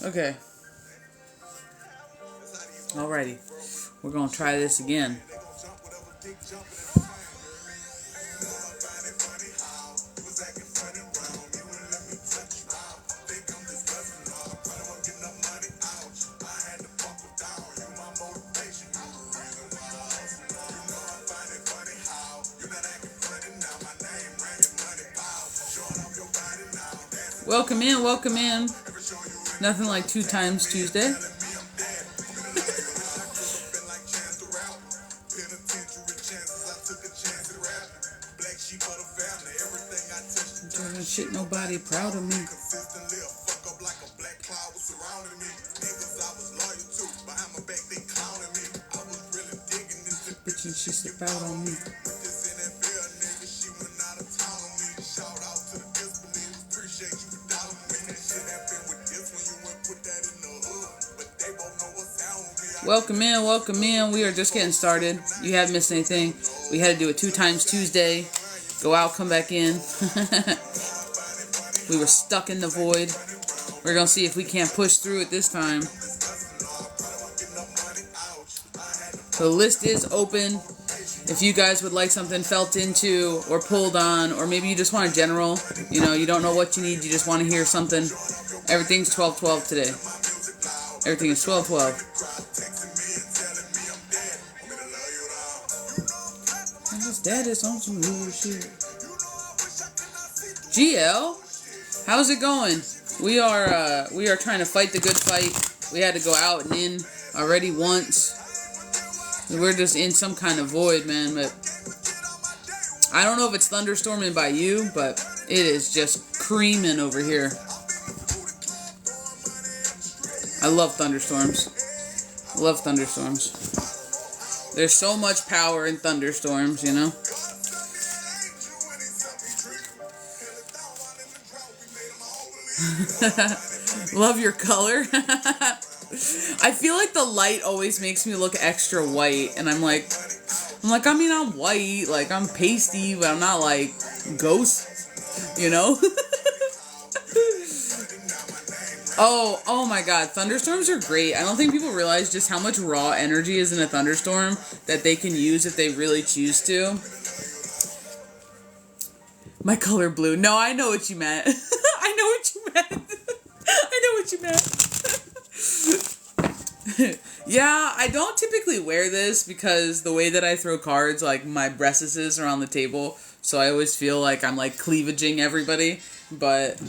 Okay. Alrighty. We're gonna try this again. Welcome in, welcome in. Nothing like 2 times Tuesday. Shit, nobody proud of me. Bitch, and she slip out on me. Welcome in, welcome in. We are just getting started. You haven't missed anything. We had to do it 2 times Tuesday. Go out, come back in. We were stuck in the void. We're going to see if we can't push through it this time. The list is open. If you guys would like something felt into or pulled on, or maybe you just want a general, you know, you don't know what you need, you just want to hear something. Everything's 12-12 today. Everything is 12-12. That is on some new shit. GL, how's it going? We are trying to fight the good fight. We had to go out and in already once. We're just in some kind of void, man. But I don't know if it's thunderstorming by you, but it is just creaming over here. I love thunderstorms. Love thunderstorms. There's so much power in thunderstorms, you know? Love your color. I feel like the light always makes me look extra white, and I'm like, I mean, I'm white, like, I'm pasty, but I'm not, like, ghost, you know? Oh my god, thunderstorms are great. I don't think people realize just how much raw energy is in a thunderstorm that they can use if they really choose to. My color blue. No, I know what you meant. I know what you meant. I know what you meant. Yeah, I don't typically wear this because the way that I throw cards, like, my breastises are on the table, so I always feel like I'm, like, cleavaging everybody, but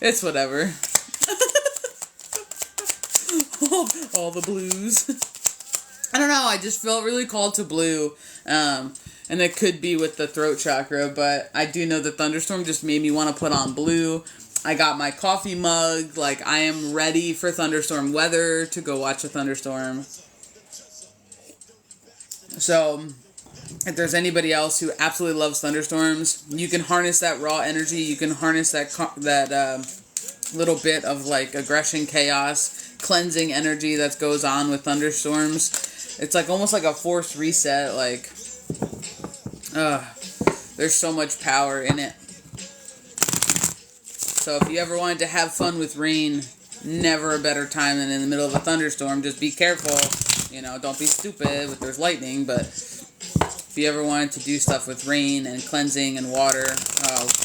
it's whatever. all the blues. I don't know, I just felt really called to blue, and it could be with the throat chakra, but I do know the thunderstorm just made me want to put on blue. I got my coffee mug, like, I am ready for thunderstorm weather to go watch a thunderstorm. So, if there's anybody else who absolutely loves thunderstorms, you can harness that raw energy, you can harness that little bit of, like, aggression, chaos, cleansing energy that goes on with thunderstorms. It's like almost like a forced reset, like, there's so much power in it. So if you ever wanted to have fun with rain, never a better time than in the middle of a thunderstorm. Just be careful, you know, don't be stupid with there's lightning, but if you ever wanted to do stuff with rain and cleansing and water,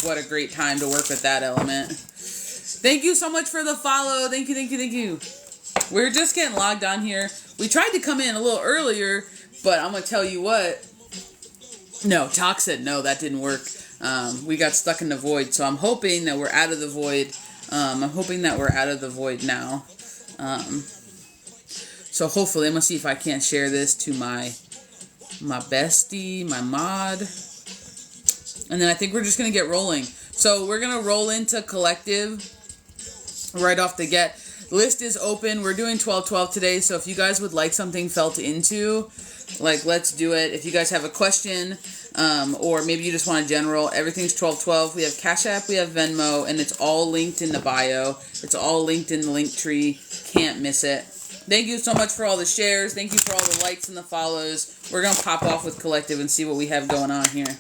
what a great time to work with that element. Thank you so much for the follow. Thank you. We're just getting logged on here. We tried to come in a little earlier, but I'm going to tell you what. No, Talk said no, that didn't work. We got stuck in the void, so I'm hoping that we're out of the void. I'm hoping that we're out of the void now. So hopefully, I'm going to see if I can't share this to my bestie, my mod. And then I think we're just going to get rolling. So we're going to roll into collective right off the get. List is open. We're doing 12-12 today, so if you guys would like something felt into, like, let's do it. If you guys have a question, or maybe you just want a general, everything's 12-12. We have Cash App, we have Venmo, and it's all linked in the bio. It's all linked in the link tree. Can't miss it. Thank you so much for all the shares. Thank you for all the likes and the follows. We're going to pop off with collective and see what we have going on here.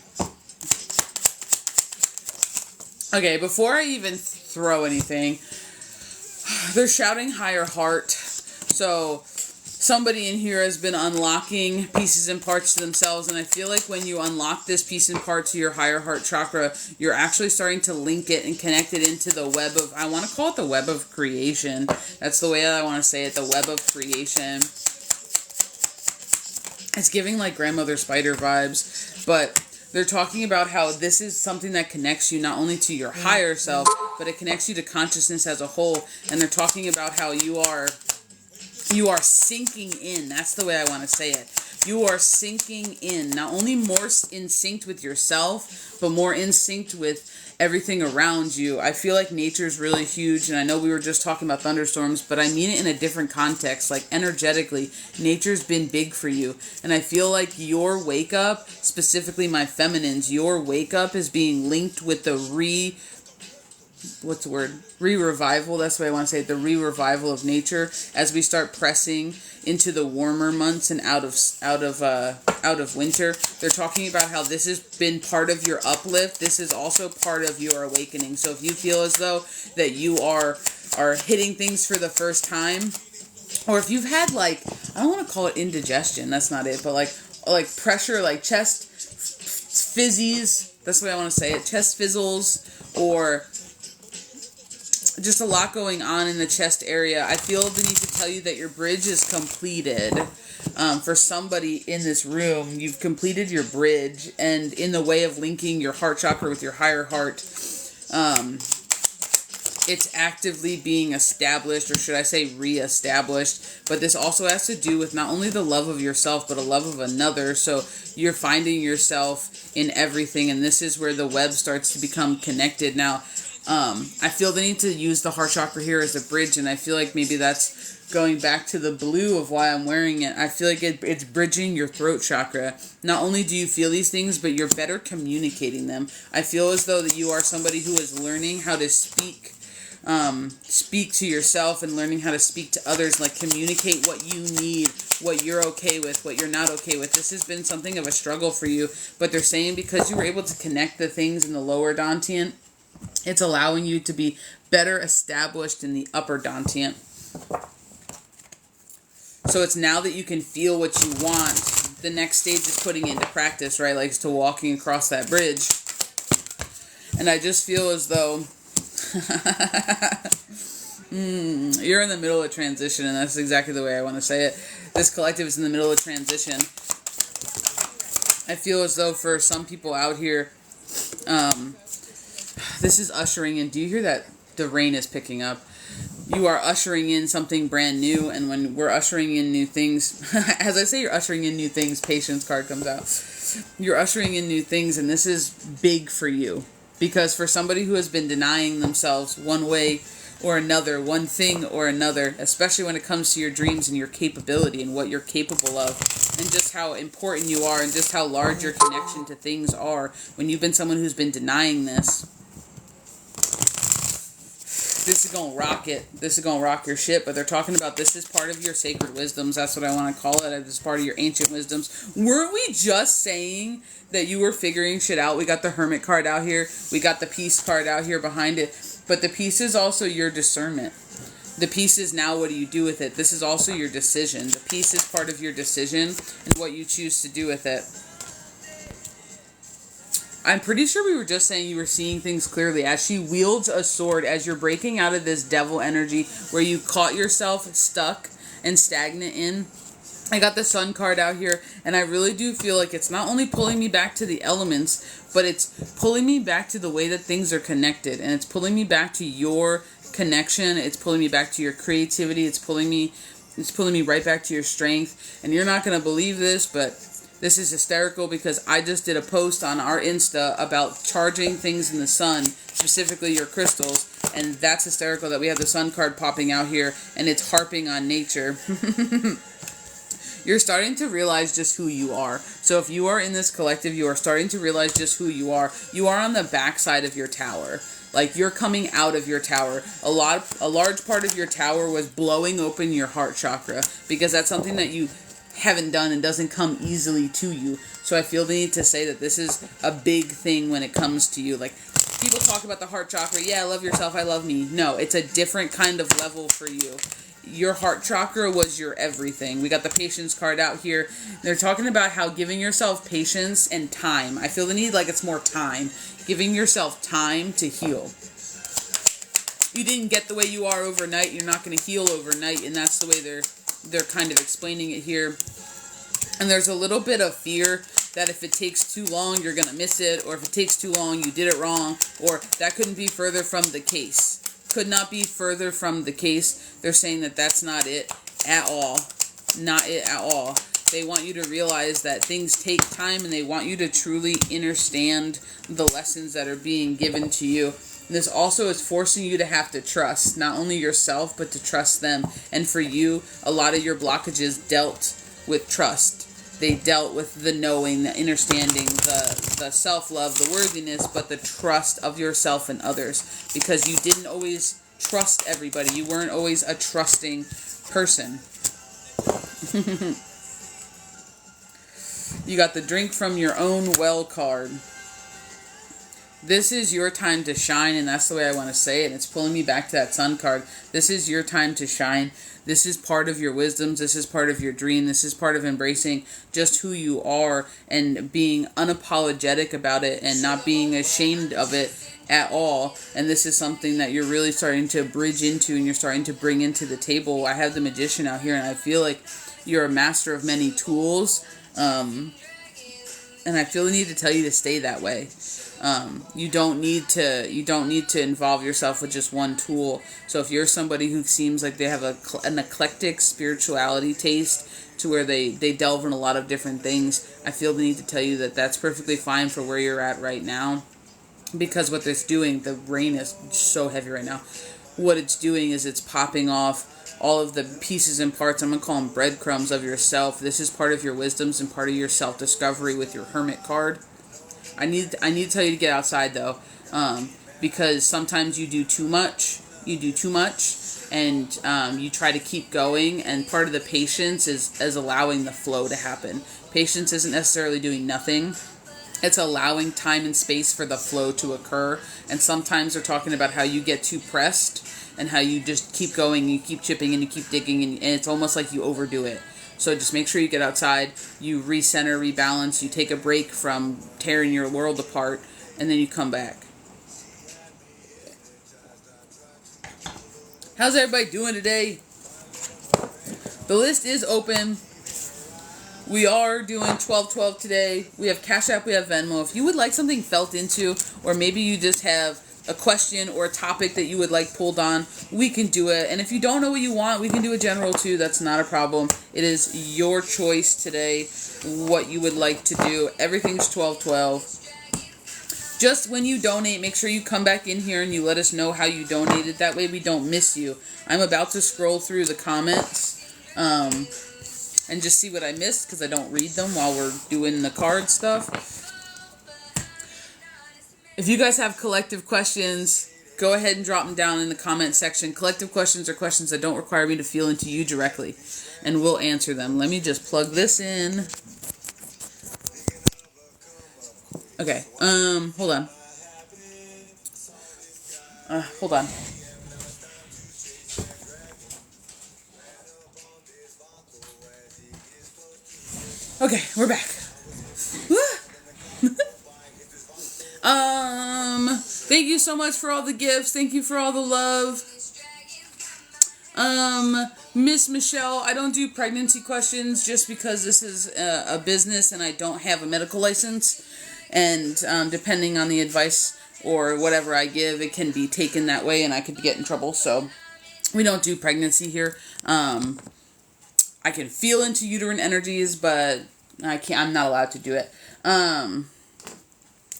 Okay, before I even throw anything, They're shouting higher heart. So somebody in here has been unlocking pieces and parts to themselves, and I feel like when you unlock this piece and part to your higher heart chakra, you're actually starting to link it and connect it into the web of, I want to call it the web of creation. That's the way I want to say it, the web of creation. It's giving like grandmother spider vibes, but they're talking about how this is something that connects you not only to your higher self, but it connects you to consciousness as a whole. And they're talking about how you are sinking in. That's the way I want to say it. You are sinking in, not only more in sync with yourself, but more in sync with everything around you. I feel like nature is really huge, and I know we were just talking about thunderstorms, but I mean it in a different context. Like energetically, nature's been big for you, and I feel like your wake up, specifically my feminines, your wake up is being linked with the re-revival. That's what I want to say, the re-revival of nature as we start pressing into the warmer months and out of winter. They're talking about how this has been part of your uplift. This is also part of your awakening. So if you feel as though that you are hitting things for the first time, or if you've had like, I don't want to call it indigestion, that's not it, but like pressure, like chest fizzies, that's the way I want to say it, chest fizzles, or just a lot going on in the chest area. I feel the need to tell you that your bridge is completed. For somebody in this room, you've completed your bridge, and in the way of linking your heart chakra with your higher heart, it's actively being established, or should I say re-established. But this also has to do with not only the love of yourself, but a love of another. So you're finding yourself in everything, and this is where the web starts to become connected. Now, I feel the need to use the heart chakra here as a bridge, and I feel like maybe that's going back to the blue of why I'm wearing it. I feel like it's bridging your throat chakra. Not only do you feel these things, but you're better communicating them. I feel as though that you are somebody who is learning how to speak to yourself and learning how to speak to others, like communicate what you need, what you're okay with, what you're not okay with. This has been something of a struggle for you, but they're saying because you were able to connect the things in the lower dantian, it's allowing you to be better established in the upper dantian. So it's now that you can feel what you want. The next stage is putting it into practice, right? Like to walking across that bridge. And I just feel as though you're in the middle of transition, and that's exactly the way I want to say it. This collective is in the middle of transition. I feel as though for some people out here, this is ushering in. Do you hear that? The rain is picking up. You are ushering in something brand new, and when we're ushering in new things, as I say you're ushering in new things, patience card comes out. You're ushering in new things, and this is big for you. Because for somebody who has been denying themselves one way or another, one thing or another, especially when it comes to your dreams and your capability and what you're capable of, and just how important you are and just how large your connection to things are, when you've been someone who's been denying this, this is going to rock it. This is going to rock your shit. But they're talking about this is part of your sacred wisdoms. That's what I want to call it. This is part of your ancient wisdoms. Weren't we just saying that you were figuring shit out? We got the Hermit card out here. We got the Peace card out here behind it. But the Peace is also your discernment. The Peace is now what do you do with it? This is also your decision. The Peace is part of your decision and what you choose to do with it. I'm pretty sure we were just saying you were seeing things clearly as she wields a sword, as you're breaking out of this devil energy where you caught yourself stuck and stagnant in. I got the Sun card out here, and I really do feel like it's not only pulling me back to the elements, but it's pulling me back to the way that things are connected, and it's pulling me back to your connection. It's pulling me back to your creativity. It's pulling me right back to your strength. And you're not going to believe this, but this is hysterical because I just did a post on our Insta about charging things in the sun, specifically your crystals, and that's hysterical that we have the Sun card popping out here, and it's harping on nature. You're starting to realize just who you are. So if you are in this collective, you are starting to realize just who you are. You are on the backside of your tower. Like, you're coming out of your tower. A large part of your tower was blowing open your heart chakra, because that's something that you haven't done and doesn't come easily to you. So I feel the need to say that this is a big thing when it comes to you. Like, people talk about the heart chakra. Yeah, I love yourself, I love me. No, it's a different kind of level for you. Your heart chakra was your everything. We got the patience card out here. They're talking about how giving yourself patience and time. I feel the need like it's more time. Giving yourself time to heal. You didn't get the way you are overnight. You're not going to heal overnight, and that's the way they're kind of explaining it here. And there's a little bit of fear that if it takes too long, you're going to miss it, or if it takes too long, you did it wrong, or that couldn't be further from the case. Could not be further from the case. They're saying that that's not it at all. Not it at all. They want you to realize that things take time, and they want you to truly understand the lessons that are being given to you. And this also is forcing you to have to trust not only yourself, but to trust them. And for you, a lot of your blockages dealt with trust. They dealt with the knowing, the understanding, the self-love, the worthiness, but the trust of yourself and others. Because you didn't always trust everybody. You weren't always a trusting person. You got the drink from your own well card. This is your time to shine, and that's the way I want to say it. It's pulling me back to that sun card. This is your time to shine. This is part of your wisdoms. This is part of your dream. This is part of embracing just who you are and being unapologetic about it and not being ashamed of it at all. And this is something that you're really starting to bridge into and you're starting to bring into the table. I have the Magician out here, and I feel like you're a master of many tools. And I feel the need to tell you to stay that way. You don't need to involve yourself with just one tool. So if you're somebody who seems like they have an eclectic spirituality taste to where they delve in a lot of different things, I feel the need to tell you that that's perfectly fine for where you're at right now. Because what it's doing, the rain is so heavy right now. What it's doing is it's popping off all of the pieces and parts, I'm going to call them breadcrumbs of yourself. This is part of your wisdoms and part of your self-discovery with your Hermit card. I need to tell you to get outside, though, because sometimes you do too much. And you try to keep going, and part of the patience is allowing the flow to happen. Patience isn't necessarily doing nothing. It's allowing time and space for the flow to occur. And sometimes they're talking about how you get too pressed and how you just keep going, you keep chipping, and you keep digging, and it's almost like you overdo it. So just make sure you get outside, you recenter, rebalance, you take a break from tearing your world apart, and then you come back. How's everybody doing today? The list is open. We are doing 12/12 today. We have Cash App, we have Venmo. If you would like something felt into, or maybe you just have a question or a topic that you would like pulled on, we can do it. And if you don't know what you want, we can do a general too. That's not a problem. It is your choice today what you would like to do. Everything's 12/12. Just when you donate, make sure you come back in here and you let us know how you donated. That way we don't miss you. I'm about to scroll through the comments and just see what I missed, because I don't read them while we're doing the card stuff. If you guys have collective questions, go ahead and drop them down in the comment section. Collective questions are questions that don't require me to feel into you directly, and we'll answer them. Let me just plug this in. Okay, hold on. Hold on. Okay, we're back. Thank you so much for all the gifts. Thank you for all the love. Miss Michelle, I don't do pregnancy questions just because this is a business and I don't have a medical license. And depending on the advice or whatever I give, it can be taken that way and I could get in trouble. So we don't do pregnancy here. I can feel into uterine energies, but I'm not allowed to do it.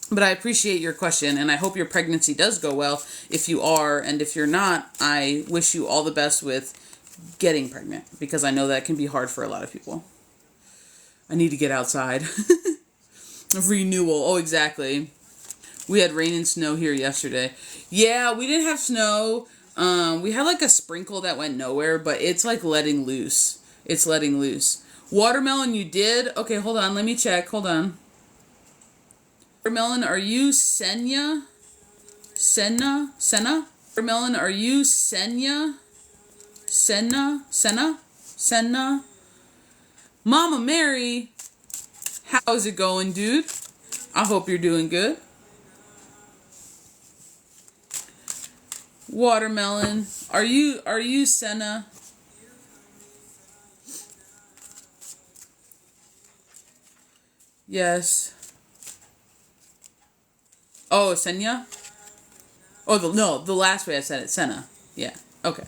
But I appreciate your question, and I hope your pregnancy does go well if you are, and if you're not, I wish you all the best with getting pregnant, because I know that can be hard for a lot of people. I need to get outside. Renewal. Oh, exactly. We had rain and snow here yesterday. Yeah, we didn't have snow. We had like a sprinkle that went nowhere, but it's like letting loose. It's letting loose. Watermelon you did? Okay, hold on. Let me check. Hold on. Watermelon, are you Senya? Senna? Watermelon, are you Senna? Senna? Mama Mary, how's it going, dude? I hope you're doing good. Watermelon, are you Senna? Yes. Oh, Senya? Oh, the last way I said it, Senna. Yeah, okay.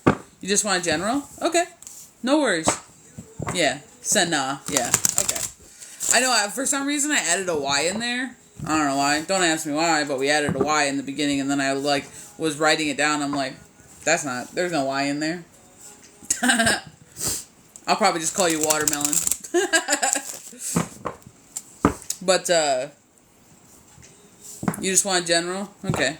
You just want a general? Okay. No worries. Yeah, Senna. Yeah, okay. I know, for some reason I added a Y in there. I don't know why. Don't ask me why, but we added a Y in the beginning, and then I, was writing it down. I'm like, there's no Y in there. I'll probably just call you Watermelon. But, you just want a general? Okay.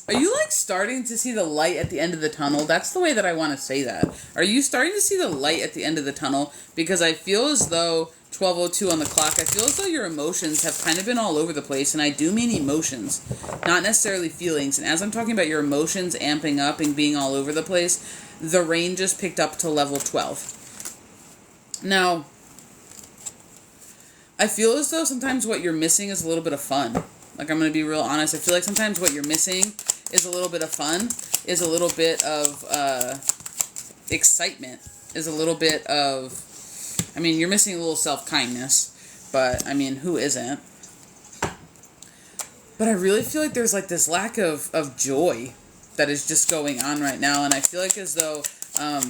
Are you, starting to see the light at the end of the tunnel? That's the way that I want to say that. Are you starting to see the light at the end of the tunnel? Because I feel as though, 12:02 on the clock, I feel as though your emotions have kind of been all over the place, and I do mean emotions, not necessarily feelings. And as I'm talking about your emotions amping up and being all over the place, the rain just picked up to level 12. Now, I feel as though sometimes what you're missing is a little bit of fun. I'm going to be real honest. I feel like sometimes what you're missing is a little bit of fun, is a little bit of excitement, is a little bit of, you're missing a little self-kindness, but, who isn't? But I really feel like there's, this lack of joy that is just going on right now, and I feel like as though, I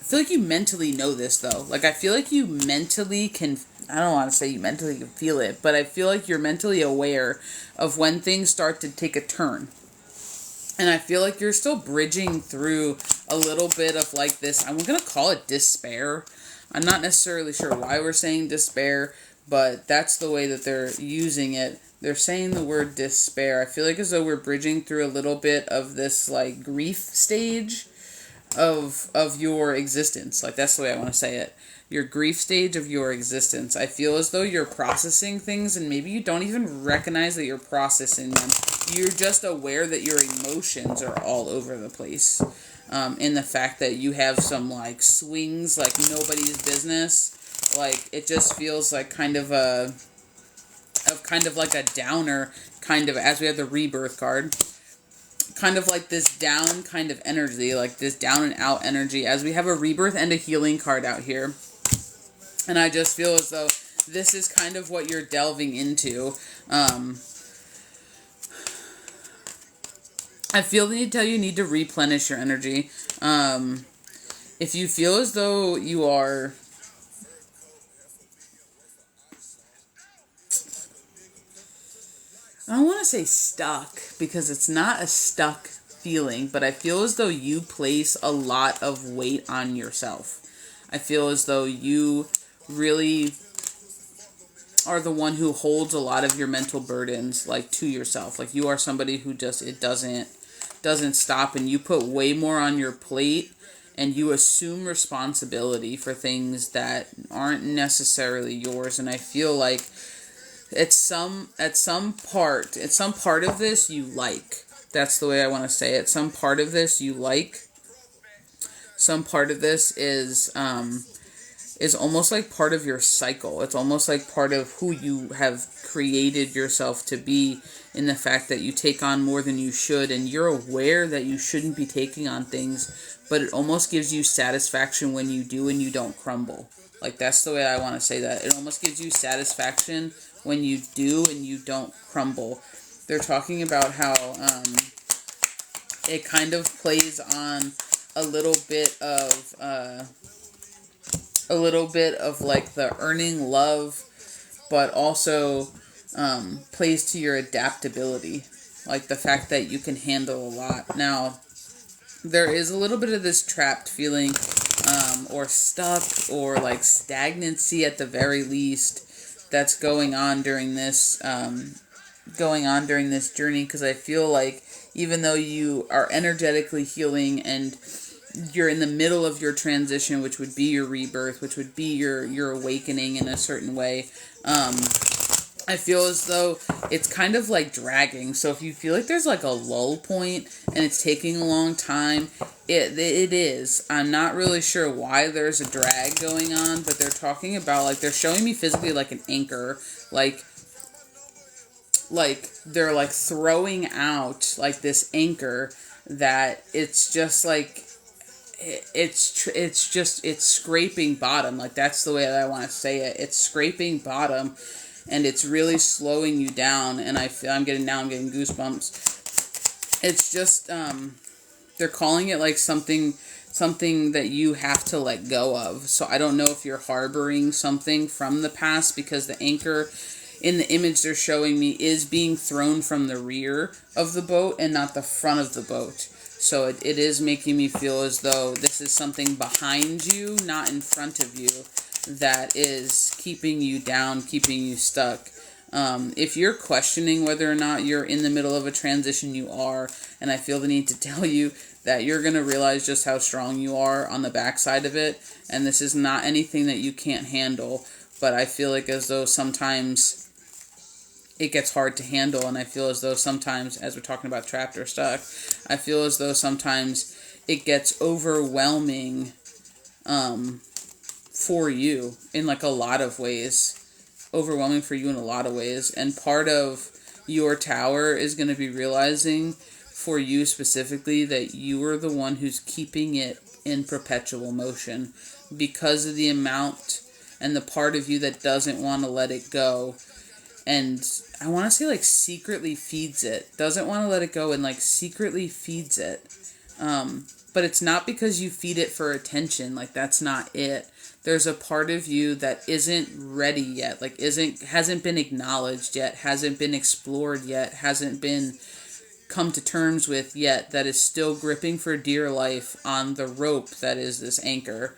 feel like you mentally know this, though. I feel like you mentally can, I don't want to say you mentally can feel it, but I feel like you're mentally aware of when things start to take a turn. And I feel like you're still bridging through a little bit of this, I'm going to call it despair. I'm not necessarily sure why we're saying despair, but that's the way that they're using it. They're saying the word despair. I feel like as though we're bridging through a little bit of this grief stage of your existence. That's the way I want to say it. Your grief stage of your existence. I feel as though you're processing things and maybe you don't even recognize that you're processing them. You're just aware that your emotions are all over the place. In the fact that you have some swings like nobody's business. It just feels like kind of a downer, kind of, as we have the rebirth card. Kind of this down kind of energy, this down and out energy, as we have a rebirth and a healing card out here. And I just feel as though this is kind of what you're delving into. I feel the need to tell you need to replenish your energy. If you feel as though you are... I don't want to say stuck, because it's not a stuck feeling, but I feel as though you place a lot of weight on yourself. I feel as though you really are the one who holds a lot of your mental burdens, to yourself. You are somebody who just, it doesn't stop, and you put way more on your plate, and you assume responsibility for things that aren't necessarily yours, and I feel like at some part of this you like. That's the way I want to say it. Some part of this you like. Some part of this is almost like part of your cycle. It's almost like part of who you have created yourself to be, in the fact that you take on more than you should, and you're aware that you shouldn't be taking on things, but it almost gives you satisfaction when you do and you don't crumble. That's the way I want to say that. It almost gives you satisfaction when you do and you don't crumble. They're talking about how it kind of plays on a little bit of a little bit of like the earning love, but also plays to your adaptability. Like the fact that you can handle a lot. Now, there is a little bit of this trapped feeling, or stuck, or like stagnancy at the very least, that's going on during this journey, because I feel like even though you are energetically healing and you're in the middle of your transition, which would be your rebirth, which would be your awakening in a certain way, I feel as though it's kind of like dragging. So if you feel like there's like a lull point and it's taking a long time, it is. I'm not really sure why there's a drag going on, but they're talking about, like, they're showing me physically like an anchor, like they're like throwing out like this anchor that it's just like it's scraping bottom. Like, that's the way that I want to say it. It's scraping bottom, and it's really slowing you down. And I'm getting goosebumps. It's just they're calling it like something that you have to let go of. So I don't know if you're harboring something from the past, because the anchor in the image they're showing me is being thrown from the rear of the boat and not the front of the boat. So it is making me feel as though this is something behind you, not in front of you, that is keeping you down, keeping you stuck. If you're questioning whether or not you're in the middle of a transition, you are. And I feel the need to tell you that you're going to realize just how strong you are on the backside of it. And this is not anything that you can't handle. But I feel like as though sometimes it gets hard to handle, and I feel as though sometimes, as we're talking about trapped or stuck, I feel as though sometimes it gets overwhelming for you in like a lot of ways. Overwhelming for you in a lot of ways. And part of your tower is going to be realizing for you specifically that you are the one who's keeping it in perpetual motion, because of the amount and the part of you that doesn't want to let it go. And I want to say like secretly feeds it. Doesn't want to let it go and like secretly feeds it. But it's not because you feed it for attention. Like, that's not it. There's a part of you that isn't ready yet. Like, hasn't been acknowledged yet. Hasn't been explored yet. Hasn't been come to terms with yet. That is still gripping for dear life on the rope that is this anchor.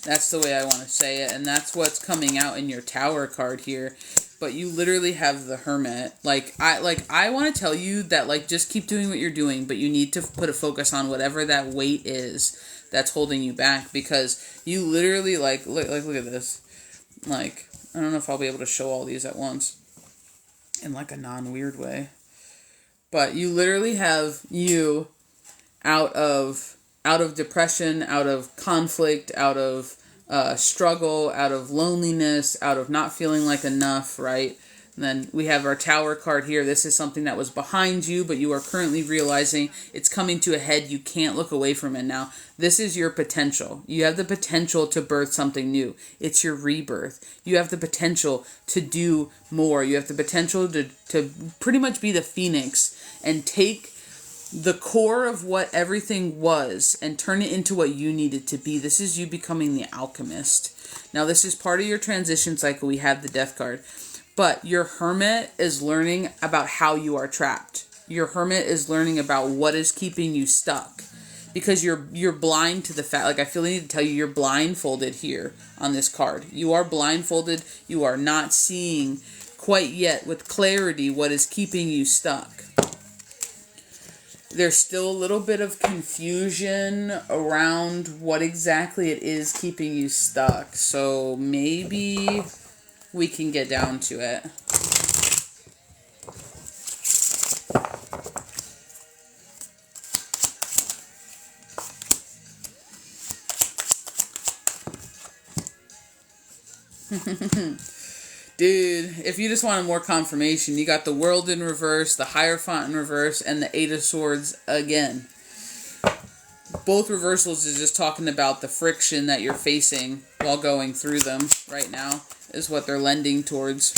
That's the way I want to say it, and that's what's coming out in your Tower card here. But you literally have the Hermit. I want to tell you that, like, just keep doing what you're doing, but you need to put a focus on whatever that weight is that's holding you back, because you literally, look at this. Like, I don't know if I'll be able to show all these at once in, like, a non-weird way. But you literally have you out of depression, out of conflict, out of struggle, out of loneliness, out of not feeling like enough, right? And then we have our Tower card here. This is something that was behind you, but you are currently realizing it's coming to a head. You can't look away from it now. This is your potential. You have the potential to birth something new. It's your rebirth. You have the potential to do more. You have the potential to pretty much be the phoenix and take the core of what everything was and turn it into what you need it to be. This is you becoming the alchemist. Now, this is part of your transition cycle. We have the Death card. But your Hermit is learning about how you are trapped. Your Hermit is learning about what is keeping you stuck. Because you're blind to the fact, like, I feel the need to tell you, you're blindfolded here on this card. You are blindfolded. You are not seeing quite yet with clarity what is keeping you stuck. There's still a little bit of confusion around what exactly it is keeping you stuck. So maybe we can get down to it. Dude, if you just wanted more confirmation, you got the World in reverse, the Hierophant in reverse, and the Eight of Swords again. Both reversals is just talking about the friction that you're facing while going through them right now, is what they're lending towards.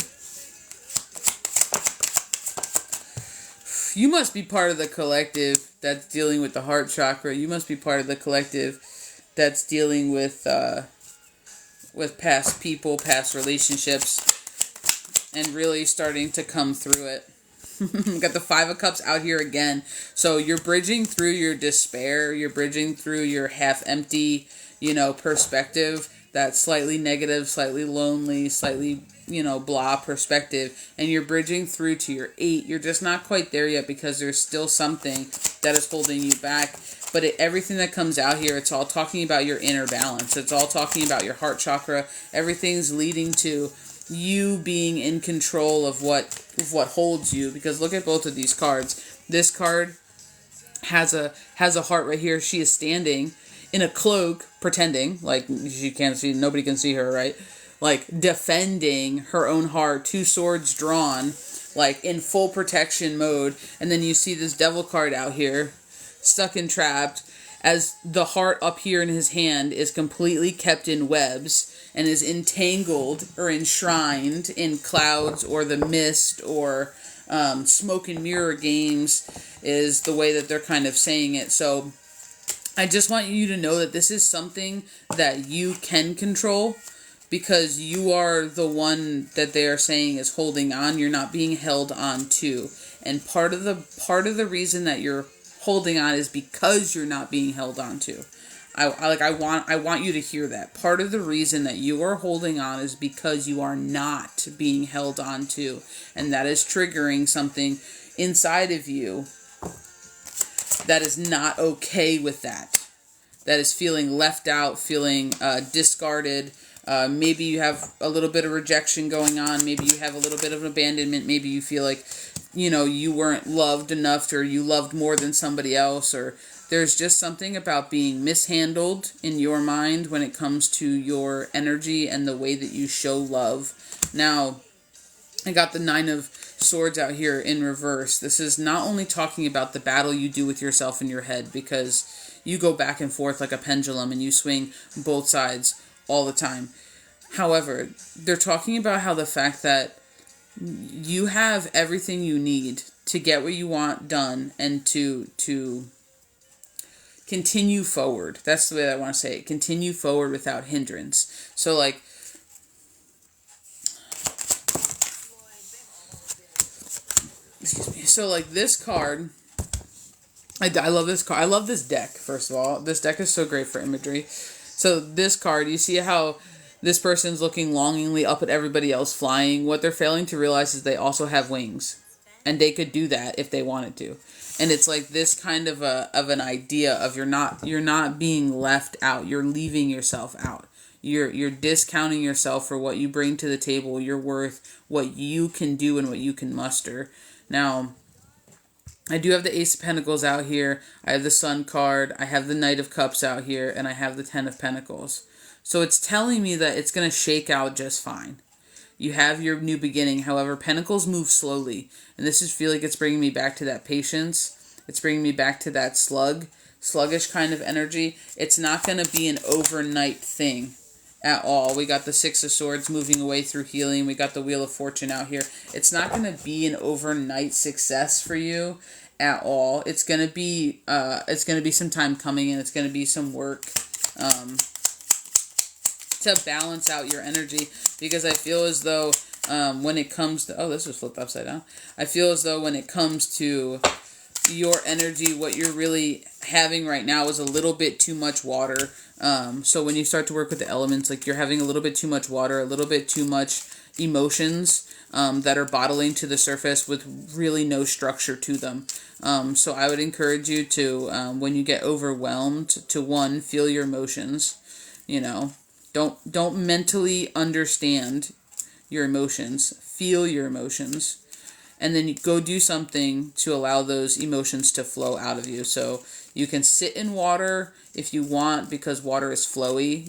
You must be part of the collective that's dealing with the heart chakra. You must be part of the collective that's dealing with past people, past relationships, and really starting to come through it. Got the Five of Cups out here again. So you're bridging through your despair. You're bridging through your half-empty, perspective. That slightly negative, slightly lonely, slightly, blah perspective. And you're bridging through to your 8. You're just not quite there yet because there's still something that is holding you back. But everything that comes out here, it's all talking about your inner balance. It's all talking about your heart chakra. Everything's leading to you being in control of what holds you. Because look at both of these cards. This card has a heart right here. She is standing in a cloak, pretending like she can't see. Nobody can see her, right? Like defending her own heart. 2 swords drawn, like in full protection mode. And then you see this devil card out here, stuck and trapped, as the heart up here in his hand is completely kept in webs and is entangled or enshrined in clouds or the mist or smoke and mirror games is the way that they're kind of saying it. So I just want you to know that this is something that you can control, because you are the one that they are saying is holding on. You're not being held on to. And part of the reason that you're holding on is because you're not being held on to. I want you to hear that. Part of the reason that you are holding on is because you are not being held on to. And that is triggering something inside of you that is not okay with that. That is feeling left out, feeling discarded. Maybe you have a little bit of rejection going on. Maybe you have a little bit of abandonment. Maybe you feel like, you weren't loved enough, or you loved more than somebody else, or there's just something about being mishandled in your mind when it comes to your energy and the way that you show love. Now, I got the 9 of Swords out here in reverse. This is not only talking about the battle you do with yourself in your head, because you go back and forth like a pendulum and you swing both sides all the time. However, they're talking about how the fact that you have everything you need to get what you want done and to continue forward. That's the way I want to say it. Continue forward without hindrance. So like, excuse me. So like this card, I love this card. I love this deck, first of all. This deck is so great for imagery. So this card, you see how this person's looking longingly up at everybody else flying. What they're failing to realize is they also have wings. And they could do that if they wanted to. And it's like this kind of an idea of you're not being left out. You're leaving yourself out. You're discounting yourself for what you bring to the table, your worth, what you can do and what you can muster. Now, I do have the Ace of Pentacles out here. I have the Sun card. I have the Knight of Cups out here. And I have the 10 of Pentacles. So it's telling me that it's going to shake out just fine. You have your new beginning. However, Pentacles move slowly. And this is feel like it's bringing me back to that patience. It's bringing me back to that sluggish kind of energy. It's not going to be an overnight thing at all. We got the 6 of Swords moving away through healing. We got the Wheel of Fortune out here. It's not going to be an overnight success for you at all. It's going to be some time coming, and it's going to be some work to balance out your energy, because I feel as though when it comes to, this was flipped upside down. I feel as though when it comes to your energy, what you're really having right now is a little bit too much water. So when you start to work with the elements, like you're having a little bit too much water, a little bit too much emotions that are bottling to the surface with really no structure to them. So I would encourage you to, when you get overwhelmed, to one, feel your emotions. Don't mentally understand your emotions. Feel your emotions. And then you go do something to allow those emotions to flow out of you. So you can sit in water if you want, because water is flowy,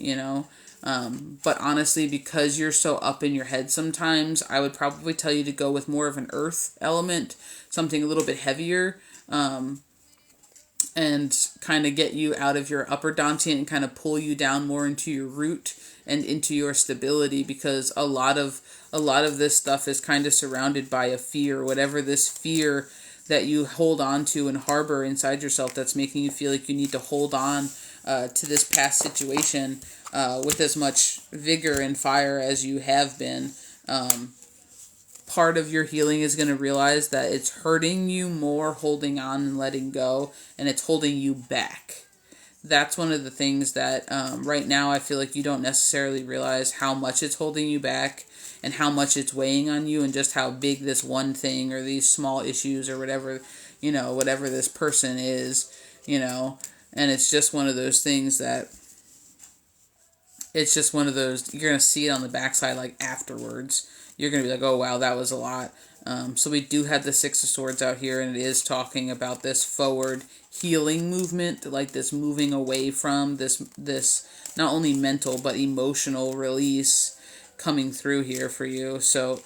But honestly, because you're so up in your head sometimes, I would probably tell you to go with more of an earth element, something a little bit heavier, and kind of get you out of your upper dantian and kind of pull you down more into your root and into your stability, because a lot of this stuff is kind of surrounded by a fear, whatever this fear that you hold on to and harbor inside yourself that's making you feel like you need to hold on to this past situation with as much vigor and fire as you have been. Part of your healing is going to realize that it's hurting you more holding on and letting go, and it's holding you back. That's one of the things that right now I feel like you don't necessarily realize how much it's holding you back and how much it's weighing on you, and just how big this one thing or these small issues or whatever, whatever this person is, and it's just one of those things that it's just one of those, you're going to see it on the backside, like afterwards. You're going to be like, oh, wow, that was a lot. So we do have the Six of Swords out here, and it is talking about this forward healing movement, like this moving away from this not only mental but emotional release coming through here for you. So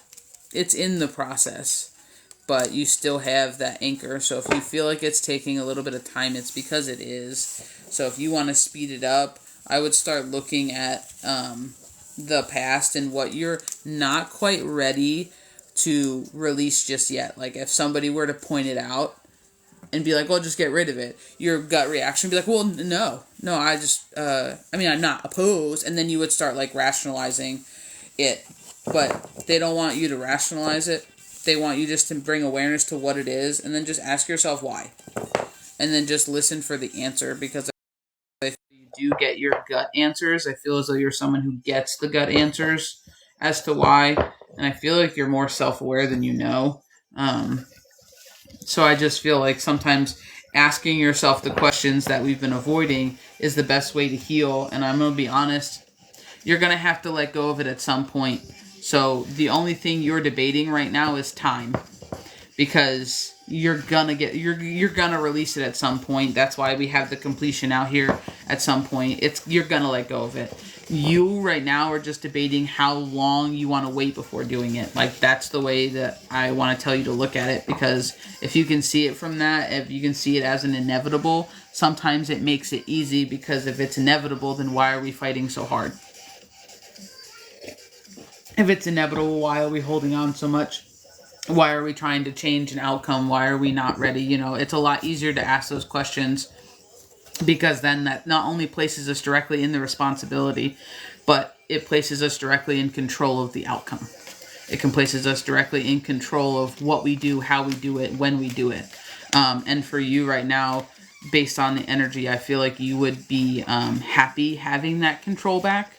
it's in the process, but you still have that anchor. So if you feel like it's taking a little bit of time, it's because it is. So if you want to speed it up, I would start looking at the past and what you're not quite ready to release just yet. Like if somebody were to point it out and be like, well, just get rid of it, your gut reaction would be like, well, no, I'm not opposed. And then you would start like rationalizing it, but they don't want you to rationalize it. They want you just to bring awareness to what it is, and then just ask yourself why, and then just listen for the answer, because if you do get your gut answers, I feel as though you're someone who gets the gut answers as to why, and I feel like you're more self-aware than you know. So I just feel like sometimes asking yourself the questions that we've been avoiding is the best way to heal, and I'm going to be honest, you're going to have to let go of it at some point. So the only thing you're debating right now is time, because you're gonna release it at some point. That's why we have the completion out here at some point. You're gonna let go of it. You right now are just debating how long you want to wait before doing it. Like, that's the way that I want to tell you to look at it, because if you can see it from that, if you can see it as an inevitable, sometimes it makes it easy, because if it's inevitable, then why are we fighting so hard? If it's inevitable, why are we holding on so much? Why are we trying to change an outcome? Why are we not ready? It's a lot easier to ask those questions, because then that not only places us directly in the responsibility, but it places us directly in control of the outcome. It can places us directly in control of what we do, how we do it, when we do it. And for you right now, based on the energy, I feel like you would be happy having that control back.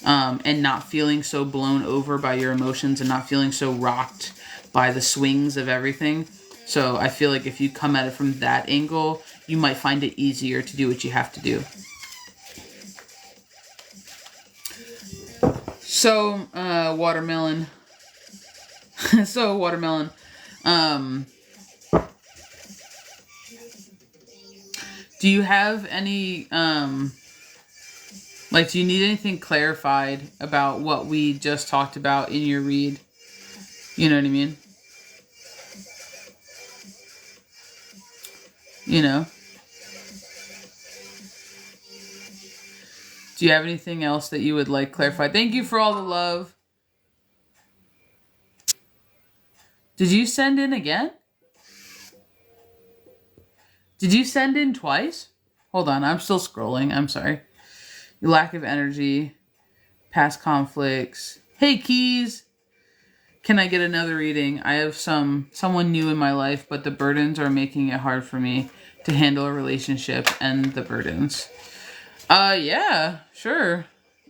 And not feeling so blown over by your emotions, and not feeling so rocked by the swings of everything. So I feel like if you come at it from that angle, you might find it easier to do what you have to do. So, watermelon. Do you have any, do you need anything clarified about what we just talked about in your read? You know what I mean? Do you have anything else that you would like clarified? Thank you for all the love. Did you send in again? Did you send in twice? Hold on, I'm still scrolling. I'm sorry. Lack of energy, past conflicts. Hey, Keys. Can I get another reading? I have someone new in my life, but the burdens are making it hard for me to handle a relationship and the burdens. Yeah, sure.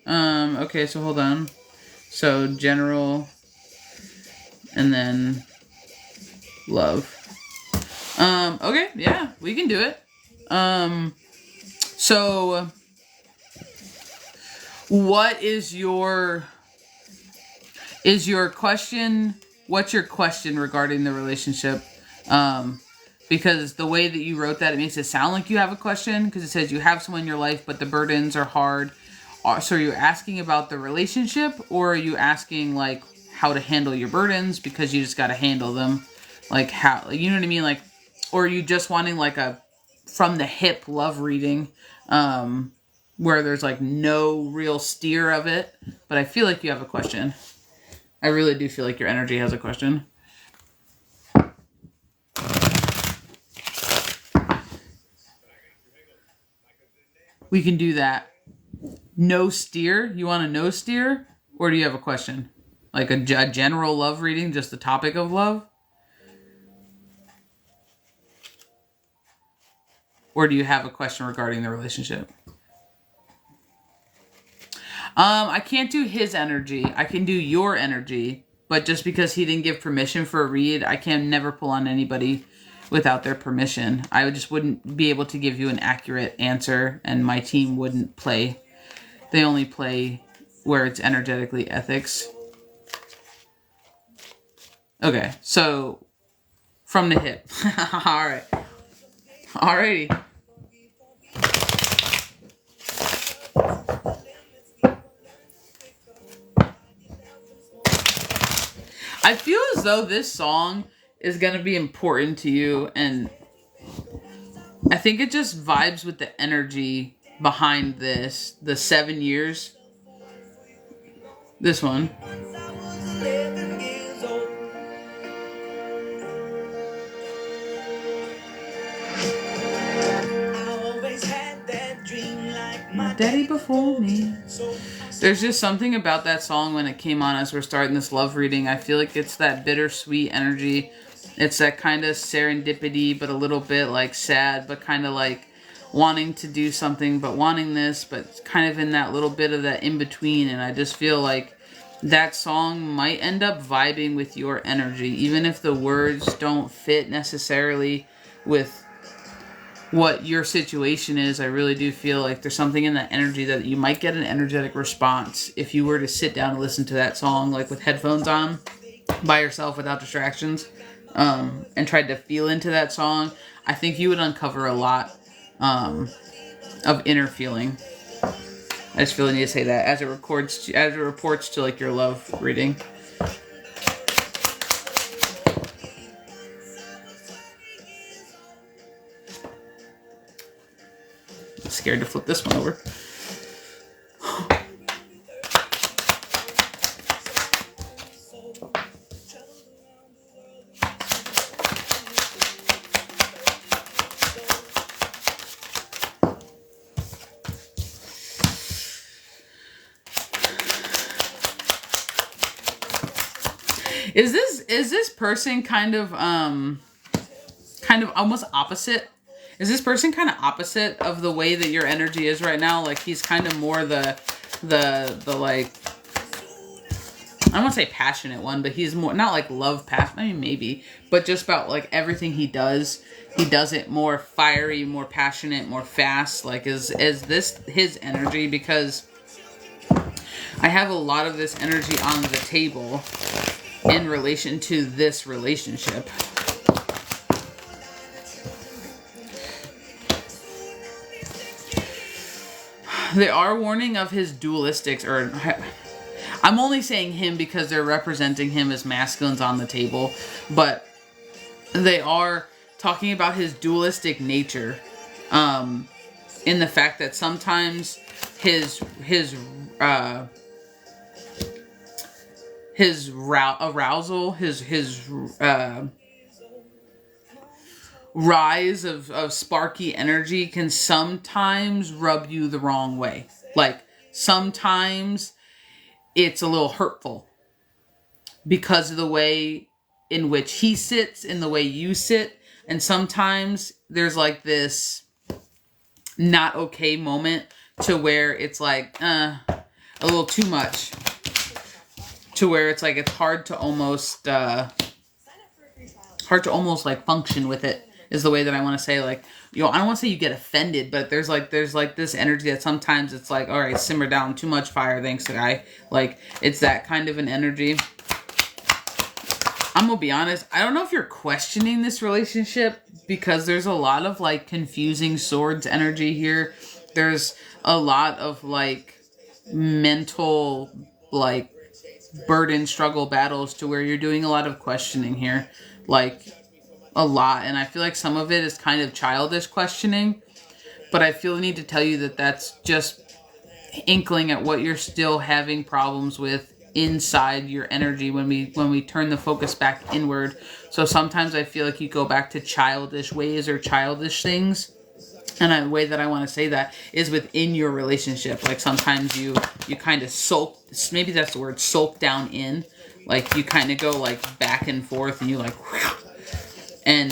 Okay, so hold on. So general, and then love. Okay, yeah, we can do it. So what is your question? What's your question regarding the relationship? Because the way that you wrote that, it makes it sound like you have a question, because it says you have someone in your life, but the burdens are hard. So are you asking about the relationship, or are you asking like how to handle your burdens, because you just got to handle them? Like how, you know what I mean? Like, or are you just wanting like a from the hip love reading, where there's like no real steer of it? But I feel like you have a question. I really do feel like your energy has a question. We can do that. No steer? You want a no steer? Or do you have a question? Like a general love reading, just the topic of love? Or do you have a question regarding the relationship? I can't do his energy. I can do your energy. But just because he didn't give permission for a read, I can never pull on anybody without their permission. I just wouldn't be able to give you an accurate answer, and my team wouldn't play. They only play where it's energetically ethics. Okay, so from the hip. All right. Alrighty. I feel as though this song is going to be important to you, and I think it just vibes with the energy behind this. The 7 years. This one. My daddy before me. There's just something about that song when it came on as we're starting this love reading. I feel like it's that bittersweet energy. It's that kind of serendipity, but a little bit like sad, but kind of like wanting to do something, but wanting this, but kind of in that little bit of that in between. And I just feel like that song might end up vibing with your energy, even if the words don't fit necessarily with what your situation is. I really do feel like there's something in that energy that you might get an energetic response if you were to sit down and listen to that song, like with headphones on, by yourself without distractions, and tried to feel into that song. I think you would uncover a lot of inner feeling. I just feel the need to say that as it reports to like your love reading. Scared to flip this one over. Is this person kind of almost opposite? Is this person kind of opposite of the way that your energy is right now? Like he's kind of more the like, I don't want to say passionate one, but he's more, not like love passion. I mean, maybe, but just about like everything he does it more fiery, more passionate, more fast. Like is this his energy? Because I have a lot of this energy on the table in relation to this relationship. They are warning of his dualistics, or I'm only saying him because they're representing him as masculines on the table, but they are talking about his dualistic nature, in the fact that sometimes his arousal, his rise of sparky energy can sometimes rub you the wrong way. Like sometimes it's a little hurtful because of the way in which he sits and the way you sit. And sometimes there's like this not okay moment to where it's like a little too much, to where it's like it's hard to almost like function with it, is the way that I want to say. Like, you know, I don't want to say you get offended, but there's like this energy that sometimes it's like, all right, simmer down, too much fire, thanks guy. Like it's that kind of an energy. I'm gonna be honest, I don't know if you're questioning this relationship, because there's a lot of like confusing swords energy here. There's a lot of like mental like burden, struggle, battles, to where you're doing a lot of questioning here. Like a lot. And I feel like some of it is kind of childish questioning, but I feel the need to tell you that that's just inkling at what you're still having problems with inside your energy when we turn the focus back inward. So sometimes I feel like you go back to childish ways or childish things And the way that I want to say that is within your relationship. Like sometimes you kind of sulk, maybe that's the word, sulk down in. Like you kind of go like back and forth and you like, and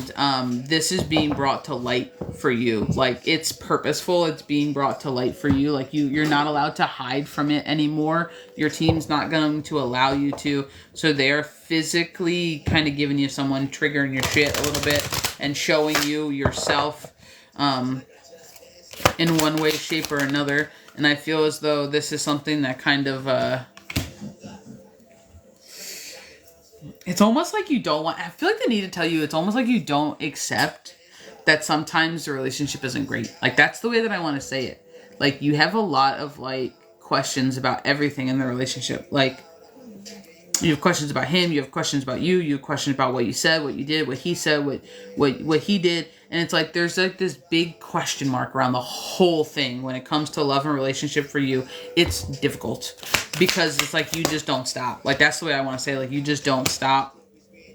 this is being brought to light for you. Like it's purposeful. It's being brought to light for you. Like you're not allowed to hide from it anymore. Your team's not going to allow you to. So they're physically kind of giving you someone, triggering your shit a little bit and showing you yourself in one way, shape, or another. And I feel as though this is something that kind of, it's almost like you don't want, I feel like they need to tell you, it's almost like you don't accept that sometimes the relationship isn't great. Like that's the way that I want to say it. Like you have a lot of like questions about everything in the relationship. Like you have questions about him, you have questions about you, you have questions about what you said, what you did, what he said, what he did. And it's like there's like this big question mark around the whole thing when it comes to love and relationship for you. It's difficult because it's like you just don't stop. Like that's the way I want to say it. Like you just don't stop.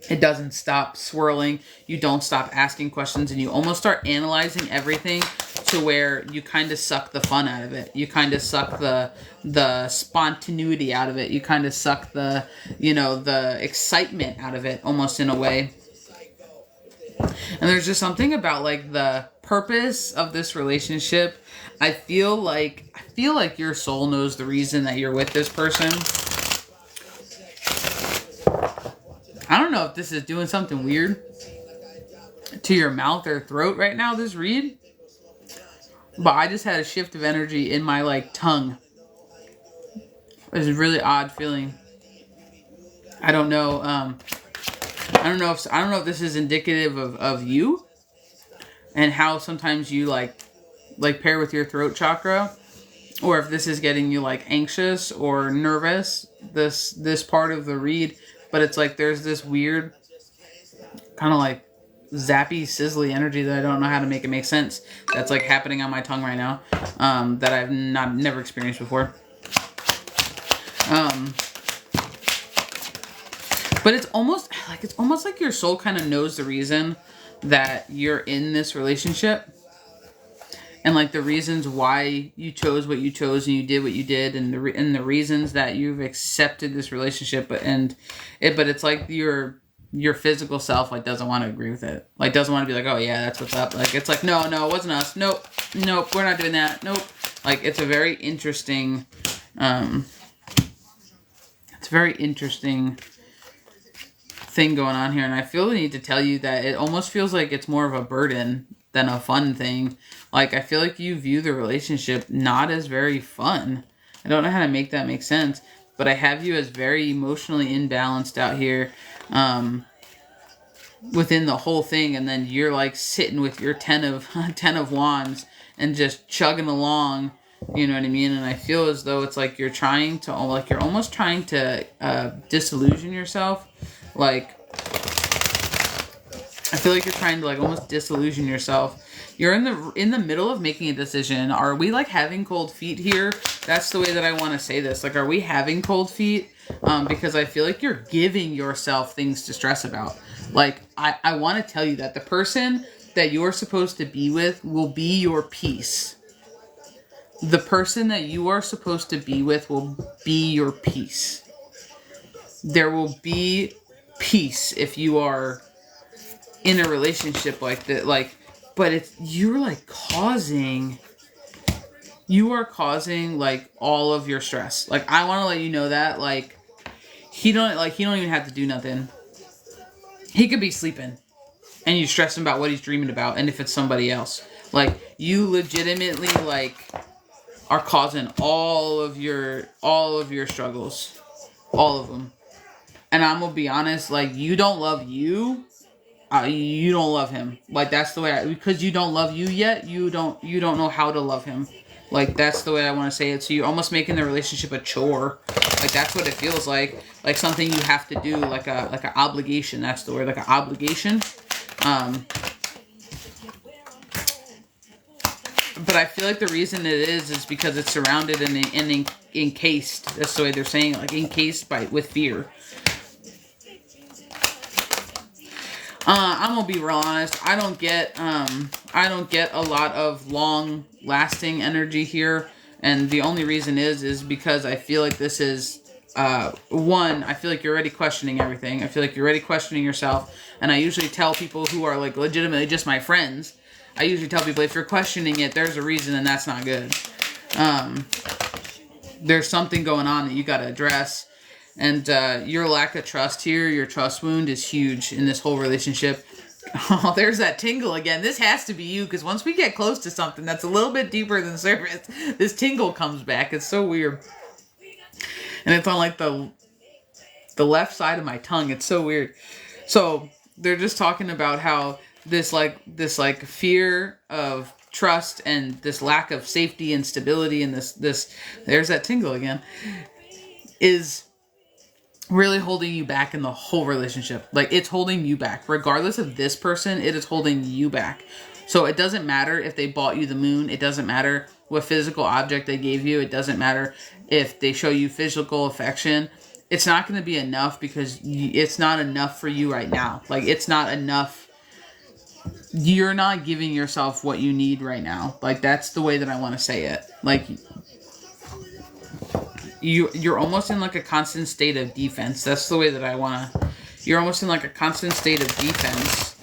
It doesn't stop swirling. You don't stop asking questions and you almost start analyzing everything to where you kind of suck the fun out of it. You kind of suck the spontaneity out of it. You kind of suck the, the excitement out of it almost in a way. And there's just something about like the purpose of this relationship. I feel like your soul knows the reason that you're with this person. I don't know if this is doing something weird to your mouth or throat right now, this read. But I just had a shift of energy in my like tongue. It's a really odd feeling. I don't know. I don't know if this is indicative of you and how sometimes you like pair with your throat chakra, or if this is getting you like anxious or nervous. This part of the read. But it's like there's this weird kind of like zappy, sizzly energy that I don't know how to make it make sense. That's like happening on my tongue right now that I've never experienced before. But it's almost like your soul kind of knows the reason that you're in this relationship. And like the reasons why you chose what you chose and you did what you did, and the reasons that you've accepted this relationship, but it's like your physical self like doesn't want to agree with it, like doesn't want to be like, oh yeah, that's what's up. Like it's like no, it wasn't us. Nope, we're not doing that. Nope. Like it's a very interesting, thing going on here, and I feel the need to tell you that it almost feels like it's more of a burden than a fun thing. Like, I feel like you view the relationship not as very fun. I don't know how to make that make sense, but I have you as very emotionally imbalanced out here within the whole thing, and then you're like sitting with your 10 of wands and just chugging along, you know what I mean? And I feel as though it's like you're almost trying to disillusion yourself. Like, I feel like you're trying to like almost disillusion yourself. You're in the middle of making a decision. Are we like having cold feet here? That's the way that I want to say this. Like, are we having cold feet? Because I feel like you're giving yourself things to stress about. Like, I want to tell you that the person that you're supposed to be with will be your peace. The person that you are supposed to be with will be your peace. There will be peace if you are in a relationship like that. Like, but you are causing like all of your stress. Like, I want to let you know that like he don't even have to do nothing. He could be sleeping and you stress him about what he's dreaming about, and if it's somebody else, like, you legitimately like are causing all of your struggles, all of them. And I'm gonna be honest, like, you don't love you. You don't love him. Like, that's the way because you don't love you yet. You don't know how to love him. Like, that's the way I want to say it. So you're almost making the relationship a chore. Like, that's what it feels like something you have to do, like an obligation. That's the word, like an obligation. But I feel like the reason it is because it's surrounded and encased. That's the way they're saying it, like encased with fear. I'm gonna be real honest. I don't get I don't get a lot of long lasting energy here. And the only reason is because I feel like this is, one, I feel like you're already questioning everything. I feel like you're already questioning yourself. And I usually tell people who are like legitimately just my friends, I usually tell people, if you're questioning it, there's a reason, and that's not good. There's something going on that you got to address. And your lack of trust here, your trust wound is huge in this whole relationship. Oh, there's that tingle again. This has to be you, because once we get close to something that's a little bit deeper than surface, this tingle comes back. It's so weird. And it's on like the left side of my tongue. It's so weird. So they're just talking about how this fear of trust and this lack of safety and stability and this there's that tingle again, is really holding you back in the whole relationship. Like, it's holding you back. Regardless of this person, it is holding you back. So it doesn't matter if they bought you the moon. It doesn't matter what physical object they gave you. It doesn't matter if they show you physical affection. It's not going to be enough, because it's not enough for you right now. Like, it's not enough. You're not giving yourself what you need right now. Like, that's the way that I want to say it. Like, you're almost in like a constant state of defense. That's the way that I want to. You're almost in like a constant state of defense.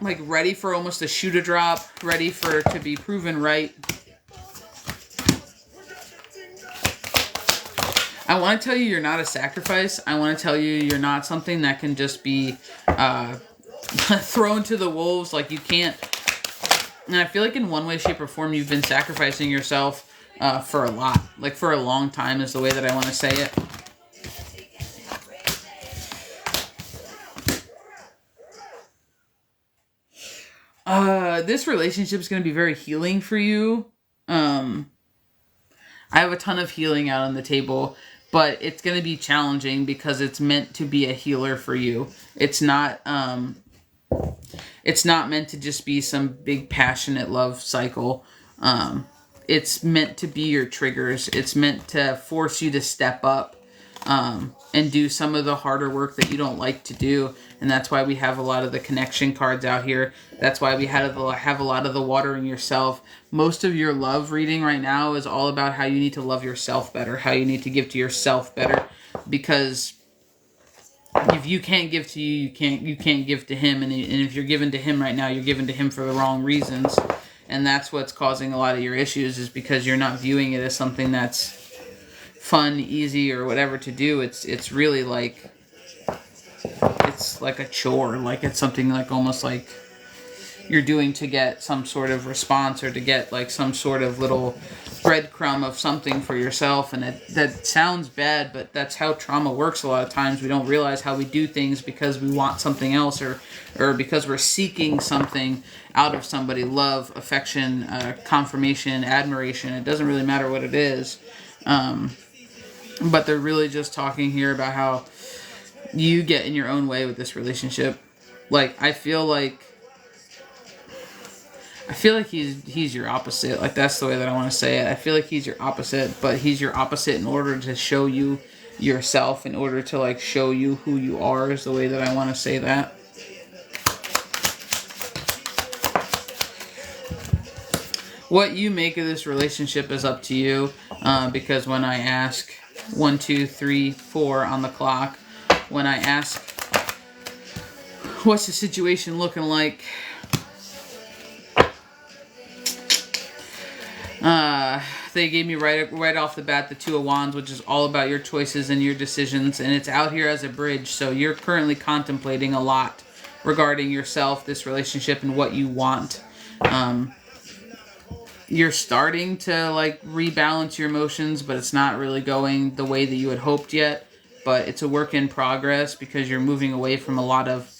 Like, ready for almost a shoe to drop. Ready for to be proven right. I want to tell you you're not a sacrifice. I want to tell you you're not something that can just be thrown to the wolves. Like, you can't. And I feel like in one way, shape, or form, you've been sacrificing yourself for a lot. Like, for a long time is the way that I want to say it. This relationship is going to be very healing for you. I have a ton of healing out on the table, but it's going to be challenging because it's meant to be a healer for you. It's not meant to just be some big passionate love cycle. It's meant to be your triggers. It's meant to force you to step up and do some of the harder work that you don't like to do. And that's why we have a lot of the connection cards out here. That's why we have a lot of the watering yourself. Most of your love reading right now is all about how you need to love yourself better, how you need to give to yourself better. Because if you can't give to you, you can't give to him. And if you're giving to him right now, you're giving to him for the wrong reasons. And that's what's causing a lot of your issues, is because you're not viewing it as something that's fun, easy, or whatever to do. It's really like, it's like a chore. Like, it's something like almost like you're doing to get some sort of response, or to get like some sort of little breadcrumb of something for yourself. And that sounds bad, but that's how trauma works a lot of times. We don't realize how we do things because we want something else, or because we're seeking something out of somebody. Love, affection, confirmation, admiration. It doesn't really matter what it is. But they're really just talking here about how you get in your own way with this relationship. Like, I feel like he's your opposite. Like, that's the way that I want to say it. I feel like he's your opposite, but he's your opposite in order to show you yourself, in order to like show you who you are, is the way that I want to say that. What you make of this relationship is up to you, because when I ask 1, 2, 3, 4 on the clock, when I ask what's the situation looking like, they gave me right off the bat the Two of Wands, which is all about your choices and your decisions, and it's out here as a bridge. So you're currently contemplating a lot regarding yourself, this relationship, and what you want. You're starting to like rebalance your emotions, but it's not really going the way that you had hoped yet. But it's a work in progress, because you're moving away from a lot of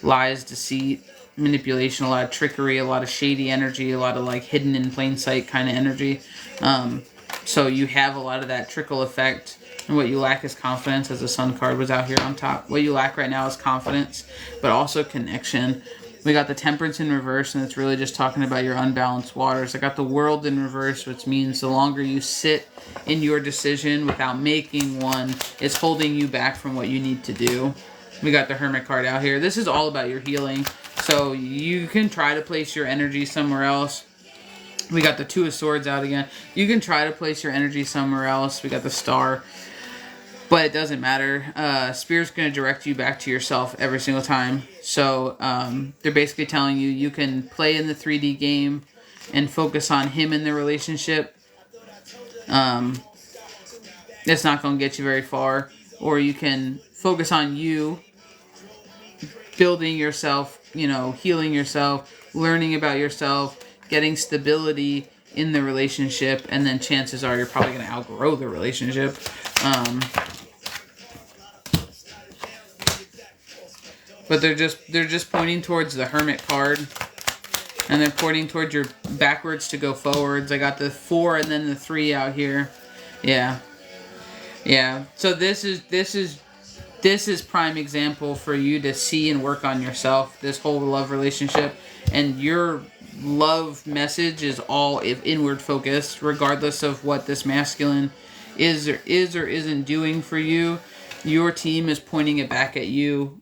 lies, deceit, manipulation, a lot of trickery, a lot of shady energy, a lot of like hidden in plain sight kind of energy. So you have a lot of that trickle effect, and what you lack is confidence, as the Sun card was out here on top. What you lack right now is confidence, but also connection. We got the Temperance in reverse, and it's really just talking about your unbalanced waters. I got the World in reverse, which means the longer you sit in your decision without making one, it's holding you back from what you need to do. We got the Hermit card out here. This is all about your healing. So you can try to place your energy somewhere else. We got the Two of Swords out again. You can try to place your energy somewhere else. We got the Star. But it doesn't matter. Spirit's going to direct you back to yourself every single time. So they're basically telling you you can play in the 3D game and focus on him in the relationship. It's not going to get you very far. Or you can focus on you, building yourself, you know, healing yourself, learning about yourself, getting stability in the relationship, and then chances are you're probably going to outgrow the relationship. But they're just pointing towards the Hermit card, and they're pointing towards your backwards to go forwards. I got the 4 and then the 3 out here. Yeah. So this is prime example for you to see and work on yourself. This whole love relationship, and your love message is all inward focused, regardless of what this masculine is or isn't doing for you. Your team is pointing it back at you,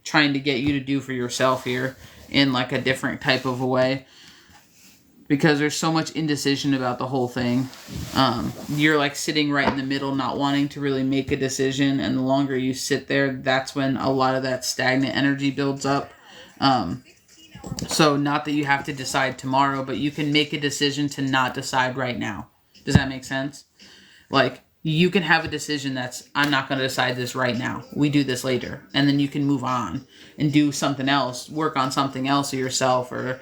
trying to get you to do for yourself here in like a different type of a way. Because there's so much indecision about the whole thing. You're like sitting right in the middle, not wanting to really make a decision. And the longer you sit there, that's when a lot of that stagnant energy builds up. So not that you have to decide tomorrow, but you can make a decision to not decide right now. Does that make sense? Like, you can have a decision that's, I'm not going to decide this right now. We do this later. And then you can move on and do something else, work on something else of yourself, or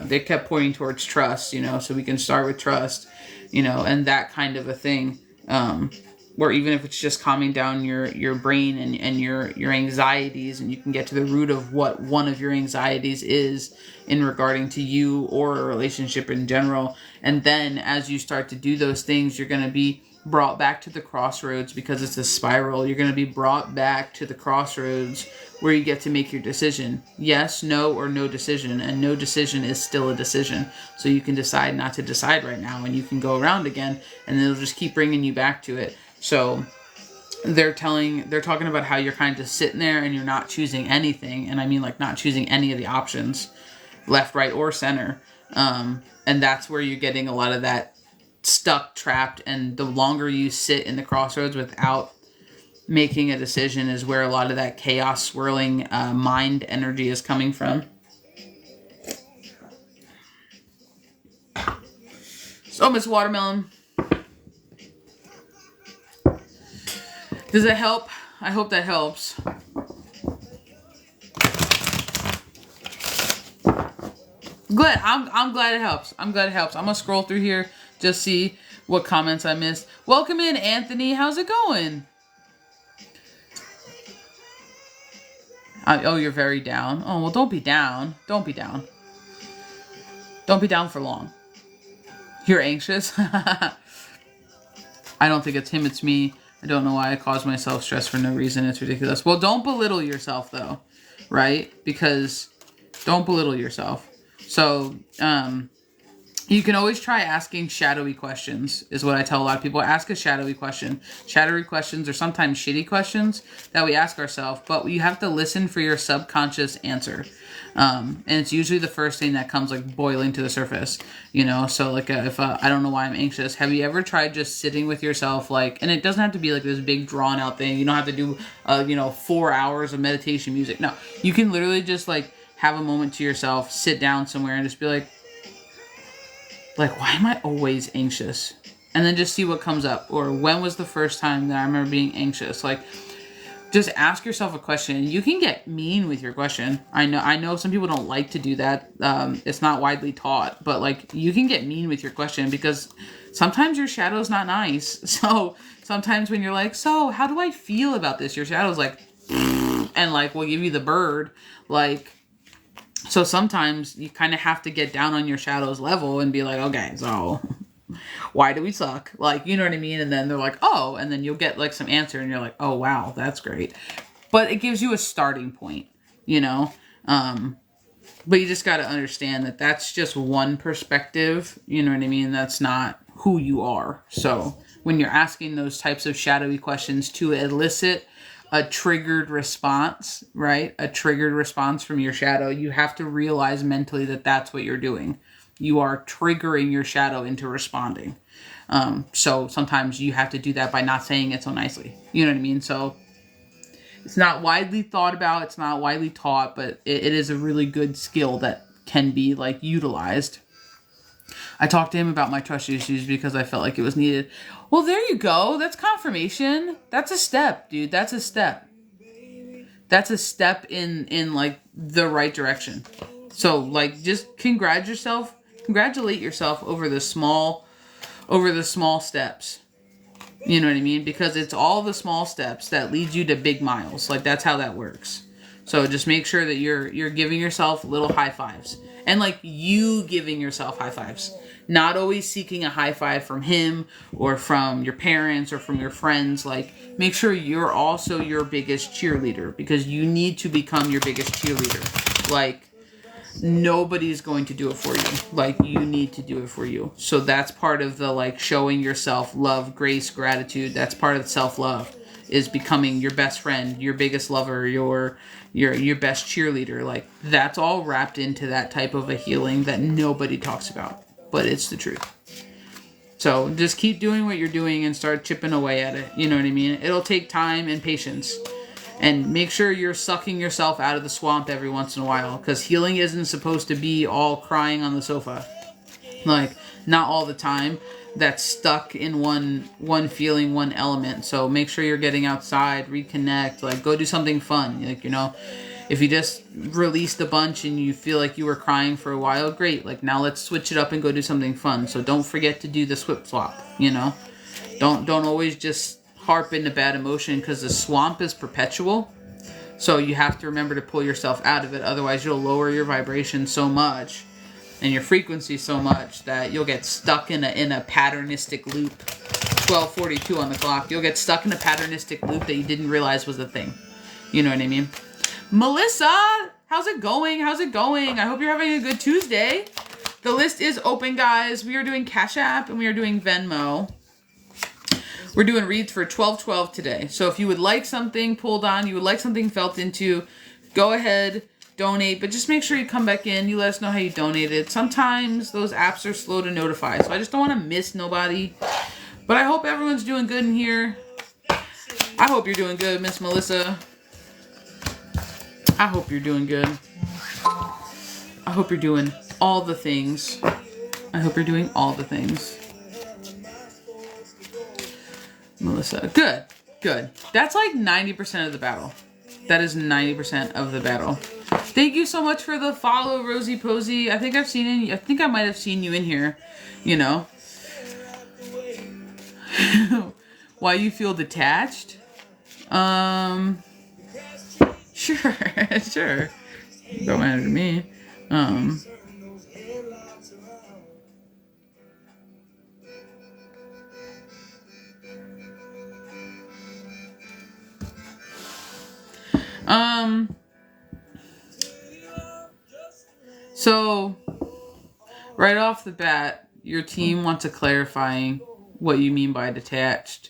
they kept pointing towards trust, you know, so we can start with trust, you know, and that kind of a thing. Or even if it's just calming down your brain and your anxieties, and you can get to the root of what one of your anxieties is in regarding to you or a relationship in general. And then as you start to do those things, you're going to be brought back to the crossroads, because it's a spiral. You're going to be brought back to the crossroads where you get to make your decision. Yes, no, or no decision. And no decision is still a decision. So you can decide not to decide right now, and you can go around again, and it'll just keep bringing you back to it. So they're talking about how you're kind of sitting there and you're not choosing anything. And I mean, like, not choosing any of the options, left, right, or center. And that's where you're getting a lot of that stuck, trapped, and the longer you sit in the crossroads without making a decision is where a lot of that chaos swirling mind energy is coming from. So, Miss Watermelon, does it help? I hope that helps. Good. I'm glad it helps. I'm gonna scroll through here, just see what comments I missed. Welcome in, Anthony. How's it going? Oh, you're very down. Oh, well, don't be down. Don't be down. Don't be down for long. You're anxious? I don't think it's him, it's me. I don't know why I cause myself stress for no reason. It's ridiculous. Well, don't belittle yourself, though, right? Because don't belittle yourself. So, you can always try asking shadowy questions, is what I tell a lot of people. Ask a shadowy question. Shadowy questions are sometimes shitty questions that we ask ourselves, but you have to listen for your subconscious answer. And it's usually the first thing that comes like boiling to the surface, you know? So like if I don't know why I'm anxious, have you ever tried just sitting with yourself, like, and it doesn't have to be like this big drawn out thing. You don't have to do, 4 hours of meditation music. No, you can literally just like have a moment to yourself, sit down somewhere and just be like, why am I always anxious? And then just see what comes up. Or when was the first time that I remember being anxious? Like, just ask yourself a question. You can get mean with your question. I know some people don't like to do that. It's not widely taught. But, like, you can get mean with your question because sometimes your shadow's not nice. So, sometimes when you're like, so, how do I feel about this? Your shadow's like, and, like, will give you the bird. Like, so sometimes you kind of have to get down on your shadow's level and be like, okay, so why do we suck? Like, you know what I mean? And then they're like, oh, and then you'll get like some answer and you're like, oh, wow, that's great. But it gives you a starting point, you know? But you just got to understand that that's just one perspective. You know what I mean? That's not who you are. So when you're asking those types of shadowy questions to elicit a triggered response, right? A triggered response from your shadow, you have to realize mentally that that's what you're doing. You are triggering your shadow into responding. So sometimes you have to do that by not saying it so nicely. You know what I mean? So it's not widely thought about. It's not widely taught, but it is a really good skill that can be like utilized. I talked to him about my trust issues because I felt like it was needed. Well, there you go. That's confirmation. That's a step, dude. That's a step. That's a step in like the right direction. So like just congratulate yourself over the small steps. You know what I mean? Because it's all the small steps that lead you to big miles. Like that's how that works. So just make sure that you're giving yourself little high fives. And like you giving yourself high fives. Not always seeking a high five from him or from your parents or from your friends. Like make sure you're also your biggest cheerleader, because you need to become your biggest cheerleader. Like nobody's going to do it for you. Like you need to do it for you. So that's part of the like showing yourself love, grace, gratitude. That's part of self-love, is becoming your best friend, your biggest lover, your best cheerleader. Like that's all wrapped into that type of a healing that nobody talks about, but it's the truth. So just keep doing what you're doing and start chipping away at it. You know what I mean? It'll take time and patience. And make sure you're sucking yourself out of the swamp every once in a while, because healing isn't supposed to be all crying on the sofa. Like, not all the time. That's stuck in one feeling, one element. So make sure you're getting outside, reconnect, like go do something fun. Like, you know, if you just released a bunch and you feel like you were crying for a while, great. Like now let's switch it up and go do something fun. So don't forget to do the swip swap, you know. Don't always just harp into bad emotion, because the swamp is perpetual. So you have to remember to pull yourself out of it. Otherwise you'll lower your vibration so much and your frequency so much that you'll get stuck in a patternistic loop. 12:42 on the clock. You'll get stuck in a patternistic loop that you didn't realize was a thing. You know what I mean? Melissa, how's it going? How's it going? I hope you're having a good Tuesday. The list is open, guys. We are doing Cash App and we are doing Venmo. We're doing reads for 12/12 today. So if you would like something pulled on, you would like something felt into, go ahead, donate. But just make sure you come back in. You let us know how you donated. Sometimes those apps are slow to notify. So I just don't want to miss nobody. But I hope everyone's doing good in here. I hope you're doing good, Miss Melissa. I hope you're doing good. I hope you're doing all the things. I hope you're doing all the things. Melissa. Good. Good. That's like 90% of the battle. That is 90% of the battle. Thank you so much for the follow, Rosie Posey. I think I might have seen you in here, you know. Why you feel detached? Sure. Sure. Don't matter to me. So right off the bat, your team wants to clarify what you mean by detached,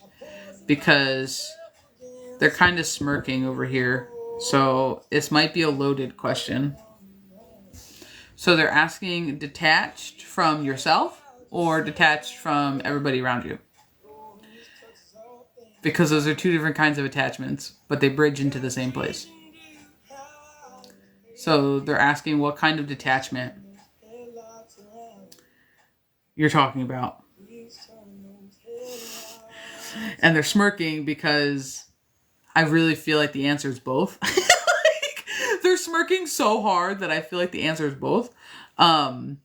because they're kind of smirking over here. So this might be a loaded question. So they're asking, detached from yourself or detached from everybody around you? Because those are two different kinds of attachments, but they bridge into the same place. So they're asking what kind of detachment you're talking about. And they're smirking because I really feel like the answer is both. Like, they're smirking so hard that I feel like the answer is both. I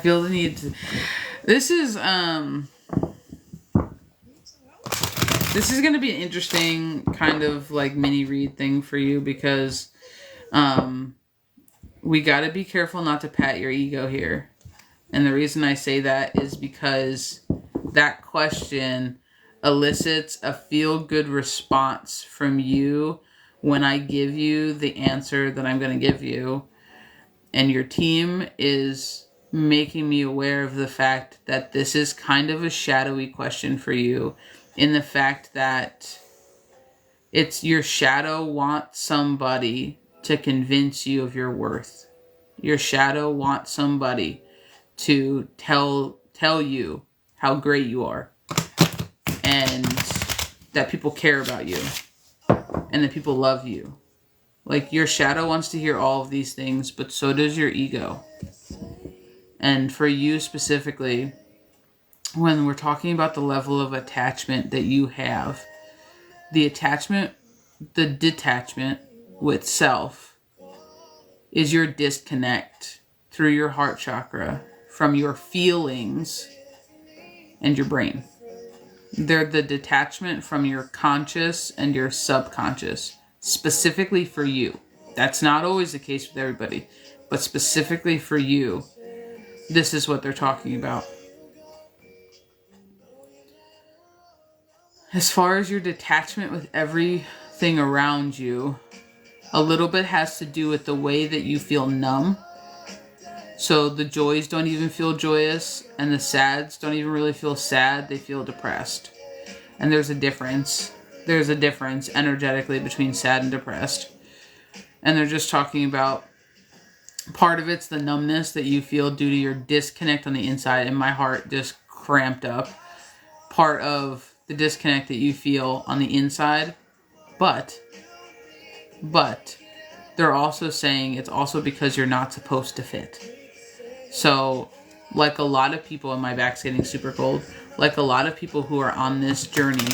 feel the need to... This is going to be an interesting kind of like mini read thing for you, because we got to be careful not to pat your ego here. And the reason I say that is because that question elicits a feel-good response from you when I give you the answer that I'm going to give you. And your team is making me aware of the fact that this is kind of a shadowy question for you, in the fact that it's your shadow wants somebody to convince you of your worth. Your shadow wants somebody to tell you how great you are, and that people care about you, and that people love you. Like, your shadow wants to hear all of these things, but so does your ego. And for you specifically, when we're talking about the level of attachment that you have, the detachment with self is your disconnect through your heart chakra from your feelings and your brain. They're the detachment from your conscious and your subconscious, specifically for you. That's not always the case with everybody, but specifically for you, this is what they're talking about. As far as your detachment with everything around you, a little bit has to do with the way that you feel numb. So the joys don't even feel joyous, and the sads don't even really feel sad. They feel depressed. And there's a difference. There's a difference energetically between sad and depressed. And they're just talking about part of it's the numbness that you feel due to your disconnect on the inside, and my heart just cramped up. Part of the disconnect that you feel on the inside, but they're also saying it's also because you're not supposed to fit. So, like a lot of people, and my back's getting super cold, like a lot of people who are on this journey,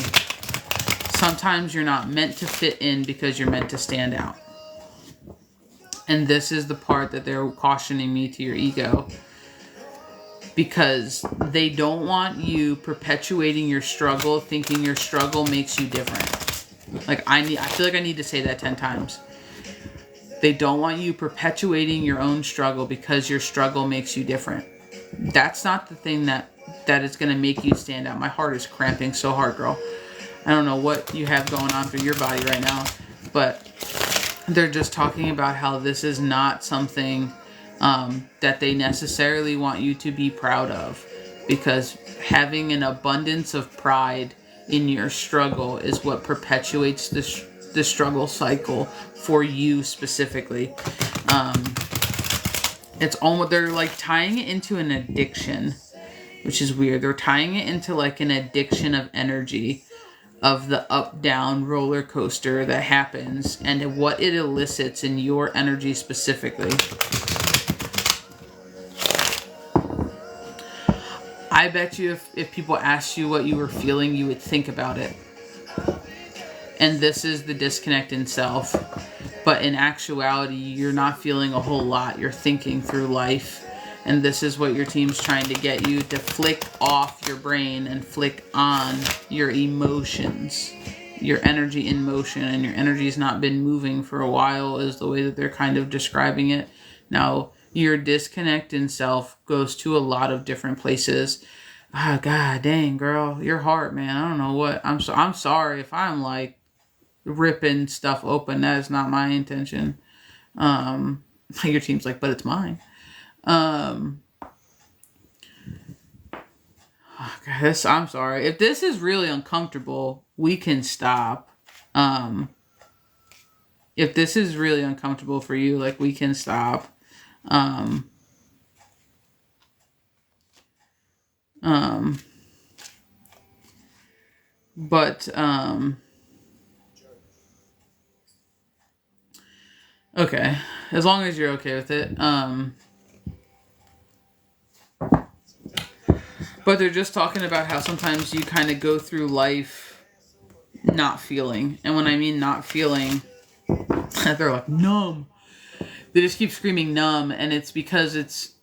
sometimes you're not meant to fit in because you're meant to stand out. And this is the part that they're cautioning me to your ego, because they don't want you perpetuating your struggle, thinking your struggle makes you different. Like, I feel like I need to say that 10 times. They don't want you perpetuating your own struggle because your struggle makes you different. That's not the thing that is going to make you stand out. My heart is cramping so hard, girl. I don't know what you have going on through your body right now, but they're just talking about how this is not something that they necessarily want you to be proud of, because having an abundance of pride in your struggle is what perpetuates the struggle cycle for you specifically. It's almost, they're like tying it into an addiction, which is weird. They're tying it into like an addiction of energy, of the up-down roller coaster that happens, and what it elicits in your energy specifically. I bet you if people asked you what you were feeling, you would think about it. And this is the disconnect in self. But in actuality, you're not feeling a whole lot. You're thinking through life. And this is what your team's trying to get you to flick off your brain and flick on your emotions. Your energy in motion. And your energy's not been moving for a while is the way that they're kind of describing it. Now, your disconnect in self goes to a lot of different places. Ah, God dang, girl. Your heart, man. I don't know what. I'm sorry if I'm like ripping stuff open. That is not my intention. Your team's like, but it's mine. Oh God, I'm sorry. If this is really uncomfortable, we can stop. If this is really uncomfortable for you, like, we can stop. Okay. As long as you're okay with it. But they're just talking about how sometimes you kind of go through life not feeling. And when I mean not feeling, they're like, numb. They just keep screaming numb. And it's because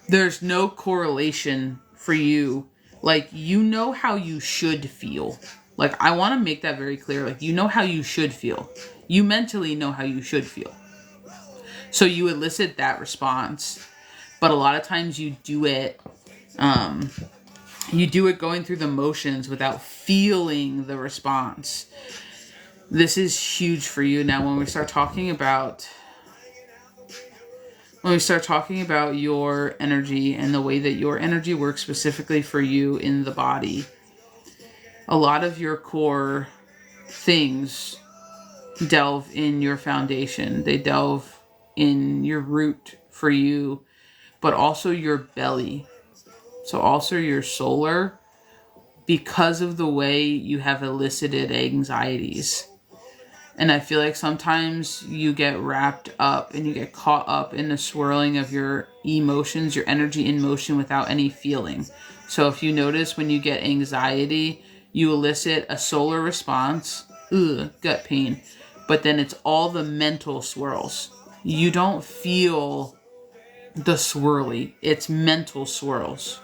there's no correlation for you. Like, you know how you should feel. Like, I want to make that very clear. Like, you know how you should feel. You mentally know how you should feel. So you elicit that response. But a lot of times you do it going through the motions without feeling the response. This is huge for you. Now, when we start talking about when we start talking about your energy and the way that your energy works specifically for you in the body, a lot of your core things delve in your foundation. They delve in your root for you, but also your belly. So also your solar, because of the way you have elicited anxieties. And I feel like sometimes you get wrapped up and you get caught up in the swirling of your emotions, your energy in motion without any feeling. So if you notice when you get anxiety, you elicit a solar response, gut pain, but then it's all the mental swirls. You don't feel the swirly, it's mental swirls.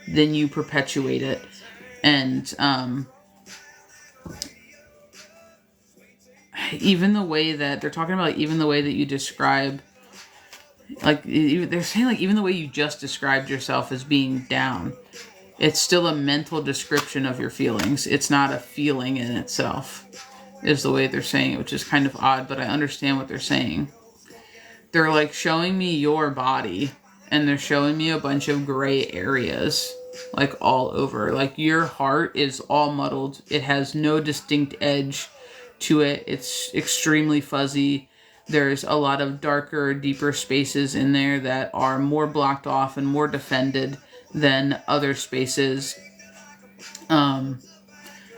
Then you perpetuate it. And even the way that they're talking about, like, even the way that you describe, like, they're saying, like, even the way you just described yourself as being down, it's still a mental description of your feelings. It's not a feeling in itself, is the way they're saying it, which is kind of odd, but I understand what they're saying. They're like showing me your body, and they're showing me a bunch of gray areas, like all over. Like your heart is all muddled. It has no distinct edge to it. It's extremely fuzzy. There's a lot of darker, deeper spaces in there that are more blocked off and more defended than other spaces. And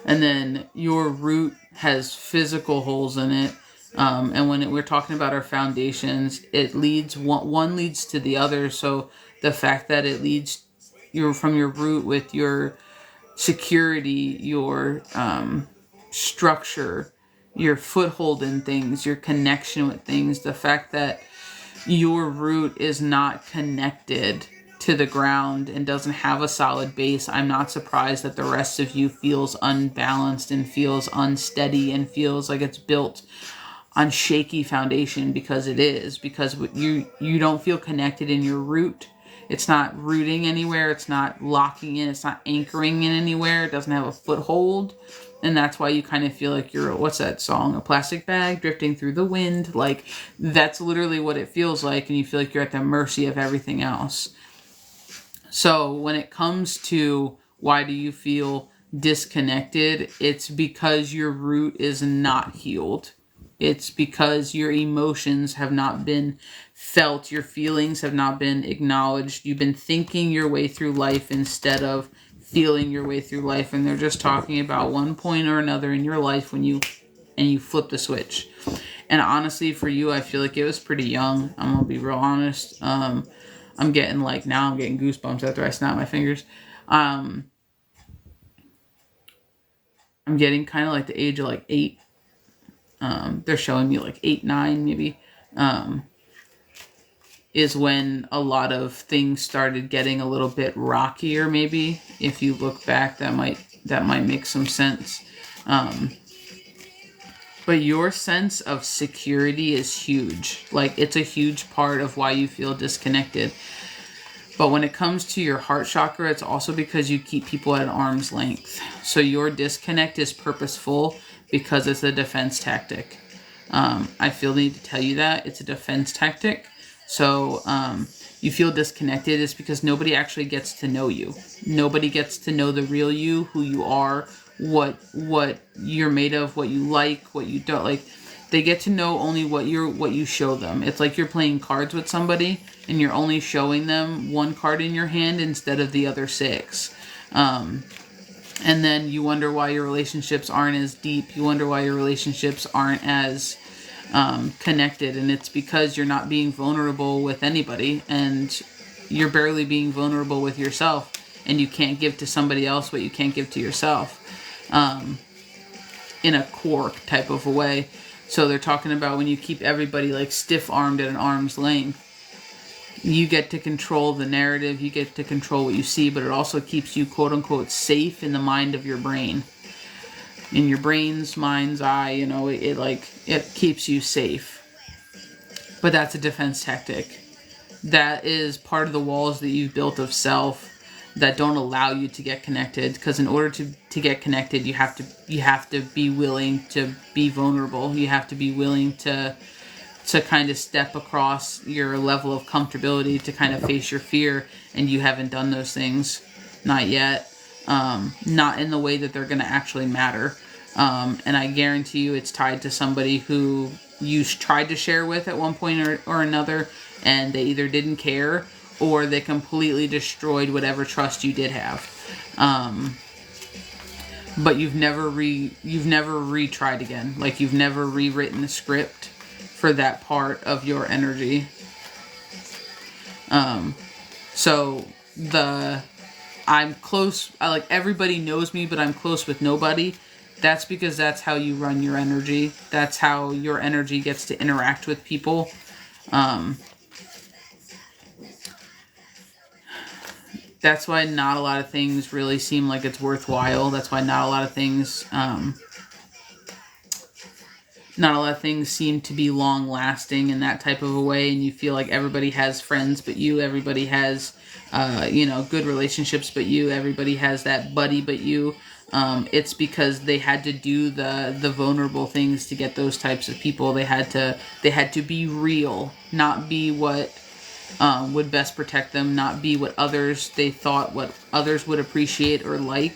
then your root has physical holes in it. And when we're talking about our foundations, it leads, one leads to the other. So the fact that it leads from your root with your security, your structure, your foothold in things, your connection with things, the fact that your root is not connected to the ground and doesn't have a solid base, I'm not surprised that the rest of you feels unbalanced and feels unsteady and feels like it's built on shaky foundation, because it is, because you don't feel connected in your root. It's not rooting anywhere. It's not locking in. It's not anchoring in anywhere. It doesn't have a foothold. And that's why you kind of feel like you're, what's that song? A plastic bag drifting through the wind. Like, that's literally what it feels like. And you feel like you're at the mercy of everything else. So when it comes to why do you feel disconnected, it's because your root is not healed. It's because your emotions have not been felt. Your feelings have not been acknowledged. You've been thinking your way through life instead of feeling your way through life. And they're just talking about one point or another in your life when you flip the switch. And honestly, for you, I feel like it was pretty young. I'm going to be real honest. I'm getting goosebumps after I snap my fingers. I'm getting kind of like the age of like 8. They're showing me like 8, 9 maybe, is when a lot of things started getting a little bit rockier. Maybe if you look back, that might make some sense. But your sense of security is huge. Like, it's a huge part of why you feel disconnected. But when it comes to your heart chakra, it's also because you keep people at arm's length. So your disconnect is purposeful because it's a defense tactic. I feel the need to tell you that. It's a defense tactic. So you feel disconnected is because nobody actually gets to know you. Nobody gets to know the real you, who you are, what you're made of, what you like, what you don't like. They get to know only what you show them. It's like you're playing cards with somebody and you're only showing them one card in your hand instead of the other 6. And then you wonder why your relationships aren't as deep. You wonder why your relationships aren't as connected. And it's because you're not being vulnerable with anybody, and you're barely being vulnerable with yourself. And you can't give to somebody else what you can't give to yourself, in a core type of a way. So they're talking about when you keep everybody like stiff-armed at an arm's length, you get to control the narrative, you get to control what you see, but it also keeps you, quote-unquote, safe in the mind of your brain. In your brain's mind's eye, it keeps you safe. But that's a defense tactic. That is part of the walls that you've built of self that don't allow you to get connected. Because in order to get connected, you have to be willing to be vulnerable. You have to be willing to to kind of step across your level of comfortability to kind of face your fear, and you haven't done those things. Not yet. Not in the way that they're going to actually matter. And I guarantee you it's tied to somebody who you tried to share with at one point or another, and they either didn't care or they completely destroyed whatever trust you did have. But you've never retried again. Like, you've never rewritten the script for that part of your energy. So I'm close, like, everybody knows me, but I'm close with nobody. That's because that's how you run your energy. That's how your energy gets to interact with people. That's why not a lot of things really seem like it's worthwhile. That's why not a lot of things seem to be long lasting in that type of a way, and you feel like everybody has friends but you, everybody has good relationships but you, everybody has that buddy but you. It's because they had to do the vulnerable things to get those types of people. They had to be real, not be what would best protect them, not be what they thought what others would appreciate or like.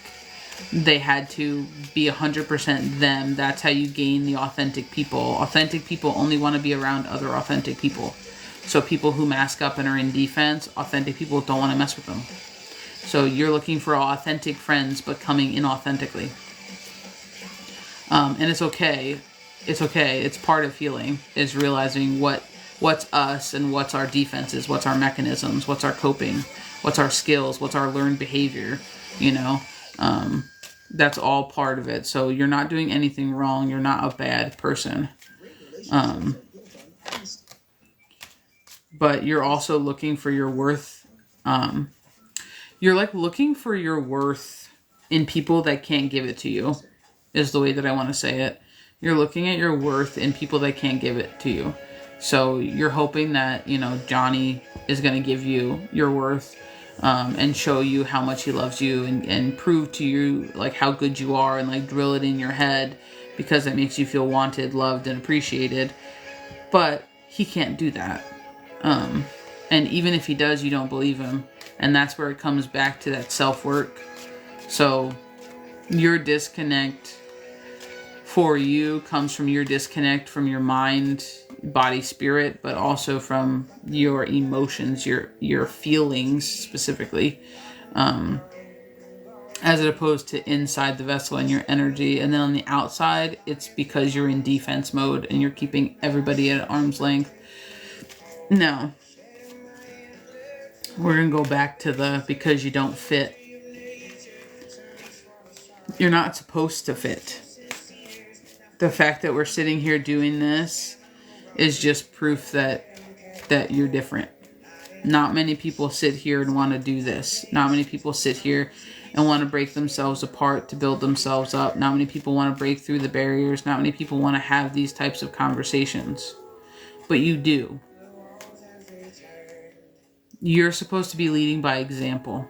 They had to be 100% them. That's how you gain the authentic people. Authentic people only want to be around other authentic people. So people who mask up and are in defense, authentic people don't want to mess with them. So you're looking for authentic friends, but coming inauthentically. And it's okay. It's okay. It's part of healing, is realizing what's us and what's our defenses, what's our mechanisms, what's our coping, what's our skills, what's our learned behavior, That's all part of it. So you're not doing anything wrong. You're not a bad person. But you're also looking for your worth. You're like looking for your worth in people that can't give it to you, is the way that I want to say it. You're looking at your worth in people that can't give it to you. So you're hoping that, Johnny is going to give you your worth, and show you how much he loves you, and prove to you like how good you are, and like drill it in your head, because it makes you feel wanted, loved, and appreciated. But he can't do that. And even if he does, you don't believe him. And that's where it comes back to that self-work. So your disconnect for you comes from your disconnect from your mind, body, spirit, but also from your emotions, your feelings specifically, as opposed to inside the vessel and your energy. And then on the outside, it's because you're in defense mode and you're keeping everybody at arm's length. No. We're going to go back to because you don't fit. You're not supposed to fit. The fact that we're sitting here doing this is just proof that you're different. Not many people sit here and want to do this. Not many people sit here and want to break themselves apart to build themselves up. Not many people want to break through the barriers. Not many people want to have these types of conversations. But you do. You're supposed to be leading by example.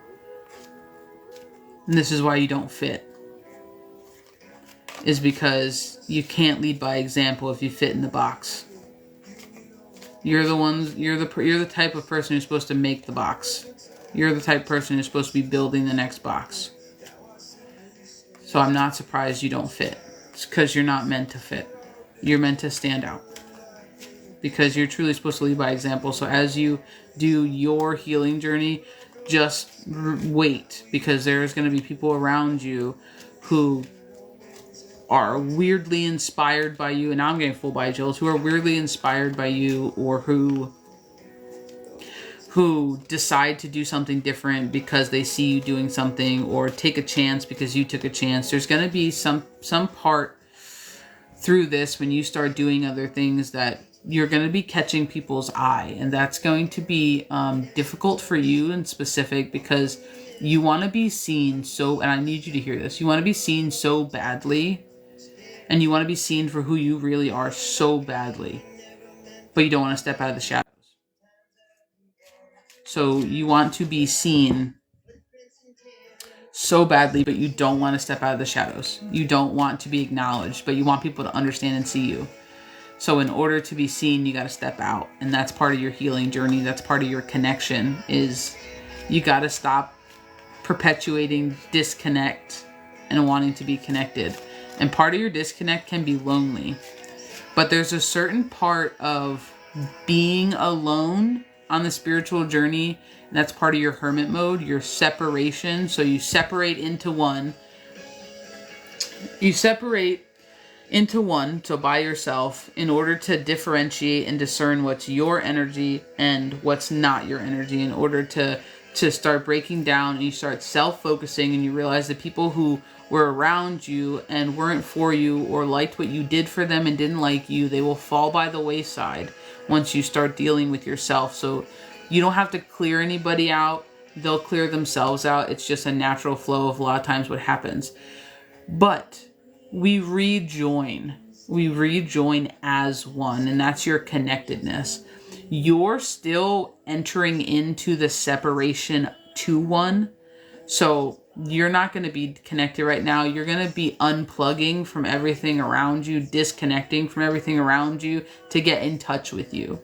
And this is why you don't fit. Is because you can't lead by example if you fit in the box. You're the type of person who's supposed to make the box. You're the type of person who's supposed to be building the next box. So I'm not surprised you don't fit. It's because you're not meant to fit. You're meant to stand out. Because you're truly supposed to lead by example. So as you do your healing journey, just wait. Because there's going to be people around you who are weirdly inspired by you. And now I'm getting full body chills. Who are weirdly inspired by you, or who decide to do something different because they see you doing something, or take a chance because you took a chance. There's going to be some part through this when you start doing other things that you're going to be catching people's eye, and that's going to be difficult for you in specific, because you want to be seen so, and I need you to hear this, you want to be seen so badly, and you want to be seen for who you really are so badly, but you don't want to step out of the shadows. So you want to be seen so badly, but you don't want to step out of the shadows. You don't want to be acknowledged, but you want people to understand and see you. So in order to be seen, you got to step out. And that's part of your healing journey. That's part of your connection, is you got to stop perpetuating disconnect and wanting to be connected. And part of your disconnect can be lonely. But there's a certain part of being alone on the spiritual journey, and that's part of your hermit mode, your separation. So you separate into one. So by yourself, in order to differentiate and discern what's your energy and what's not your energy, in order to start breaking down, and you start self-focusing, and you realize that people who were around you and weren't for you or liked what you did for them and didn't like you, they will fall by the wayside once you start dealing with yourself. So you don't have to clear anybody out. They'll clear themselves out. It's just a natural flow of a lot of times what happens. But we rejoin as one, and that's your connectedness. You're still entering into the separation to one. So you're not going to be connected right now. You're going to be unplugging from everything around you, disconnecting from everything around you to get in touch with you.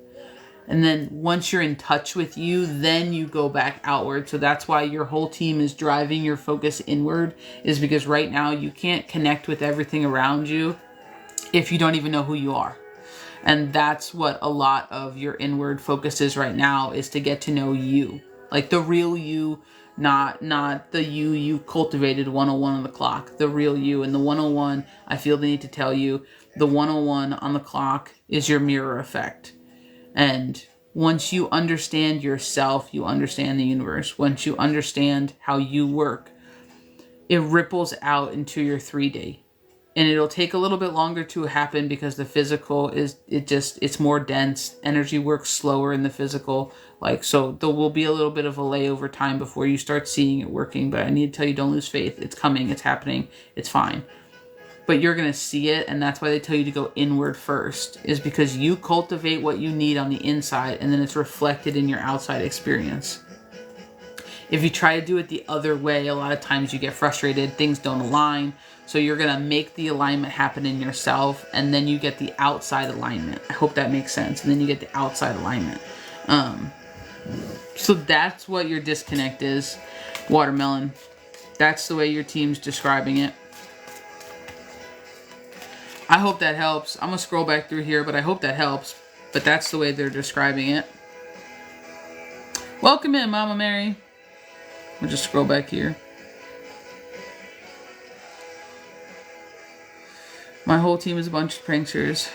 And then once you're in touch with you, then you go back outward. So that's why your whole team is driving your focus inward, is because right now you can't connect with everything around you if you don't even know who you are. And that's what a lot of your inward focus is right now, is to get to know you. Like the real you, not the you cultivated 101 on the clock. The real you. And the 101, I feel the need to tell you, the 101 on the clock is your mirror effect. And once you understand yourself, you understand the universe. Once you understand how you work, it ripples out into your 3D. And it'll take a little bit longer to happen because the physical it's more dense. Energy works slower in the physical. So there will be a little bit of a layover time before you start seeing it working. But I need to tell you, don't lose faith. It's coming. It's happening. It's fine. But you're going to see it, and that's why they tell you to go inward first, is because you cultivate what you need on the inside, and then it's reflected in your outside experience. If you try to do it the other way, a lot of times you get frustrated, things don't align, so you're going to make the alignment happen in yourself, and then you get the outside alignment. I hope that makes sense. And then you get the outside alignment. So that's what your disconnect is, Watermelon. That's the way your team's describing it. I hope that helps. I'm going to scroll back through here, but I hope that helps. But that's the way they're describing it. Welcome in, Mama Mary. We'll just scroll back here. My whole team is a bunch of pranksters.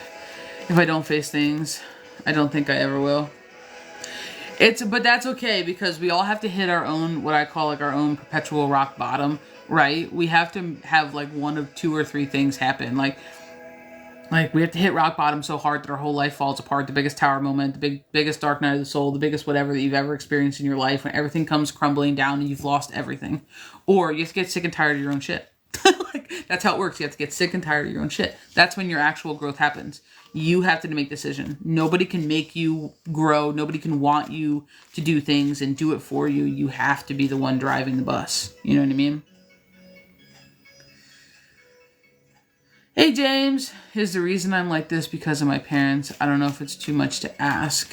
If I don't face things, I don't think I ever will. But that's okay, because we all have to hit our own, what I call our own perpetual rock bottom, right? We have to have one of 2 or 3 things happen. We have to hit rock bottom so hard that our whole life falls apart. The biggest tower moment, the biggest dark night of the soul, the biggest whatever that you've ever experienced in your life, when everything comes crumbling down and you've lost everything. Or you have to get sick and tired of your own shit. That's how it works. You have to get sick and tired of your own shit. That's when your actual growth happens. You have to make a decision. Nobody can make you grow. Nobody can want you to do things and do it for you. You have to be the one driving the bus. You know what I mean? Hey James, here's the reason I'm like this, because of my parents. I don't know if it's too much to ask.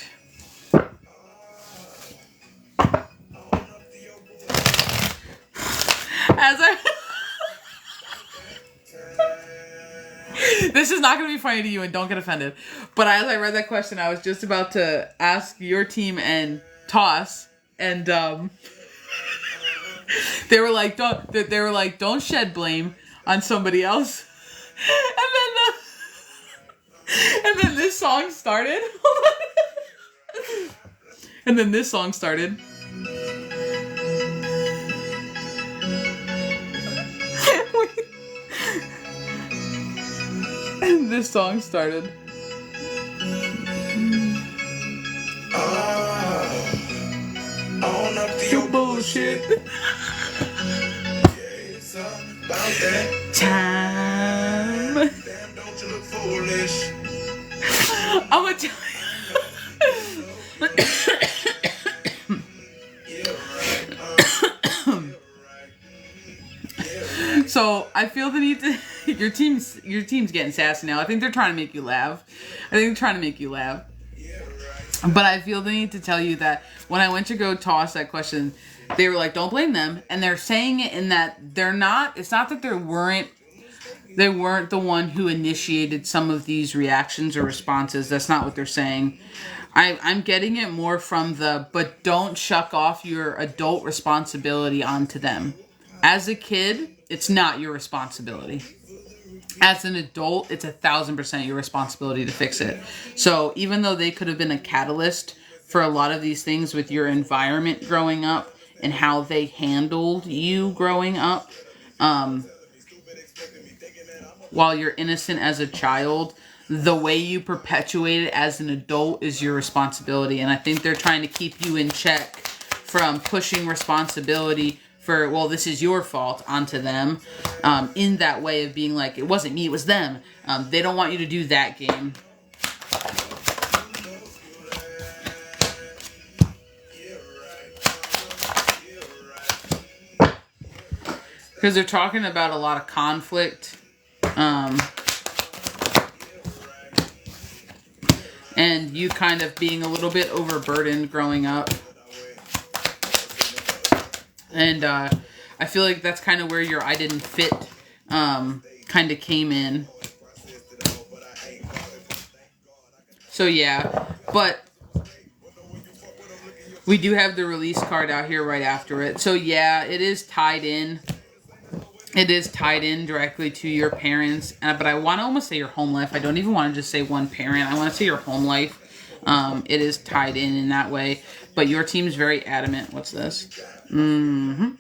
This is not going to be funny to you, and don't get offended. But as I read that question, I was just about to ask your team and Toss, and they were like, don't shed blame on somebody else. And then this song started. And then this song started. And this song started. Own up to your bullshit. It's about that time. Damn, don't you look foolish. I'm gonna tell you. So I feel the need to your team's getting sassy now. I think they're trying to make you laugh. But I feel the need to tell you that when I went to go toss that question, they were like, don't blame them. And they're saying it in that it's not that they weren't the one who initiated some of these reactions or responses. That's not what they're saying. I'm getting it more from but don't shuck off your adult responsibility onto them. As a kid, it's not your responsibility. As an adult, it's 1,000% your responsibility to fix it. So even though they could have been a catalyst for a lot of these things with your environment growing up and how they handled you growing up, while you're innocent as a child, the way you perpetuate it as an adult is your responsibility. And I think they're trying to keep you in check from pushing responsibility for, well, this is your fault onto them, in that way of being like, it wasn't me, it was them. They don't want you to do that game. Because they're talking about a lot of conflict. And you kind of being a little bit overburdened growing up. And I feel like that's kind of where your I didn't fit kind of came in. So yeah, but we do have the release card out here right after it. So yeah, it is tied in. It is tied in directly to your parents. But I want to almost say your home life. I don't even want to just say one parent. I want to say your home life. It is tied in that way. But your team's very adamant. What's this? Mm-hmm.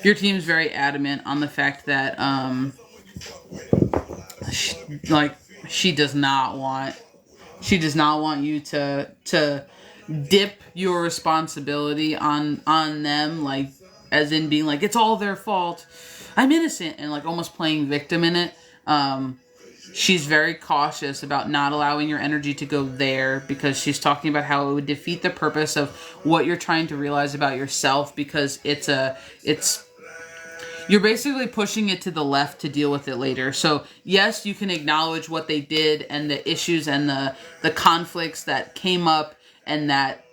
Your team's very adamant on the fact that she does not want you to dip your responsibility on them, like as in being like, it's all their fault, I'm innocent, and like almost playing victim in it. She's very cautious about not allowing your energy to go there, because she's talking about how it would defeat the purpose of what you're trying to realize about yourself, because you're basically pushing it to the left to deal with it later. So yes, you can acknowledge what they did and the issues and the conflicts that came up, and that,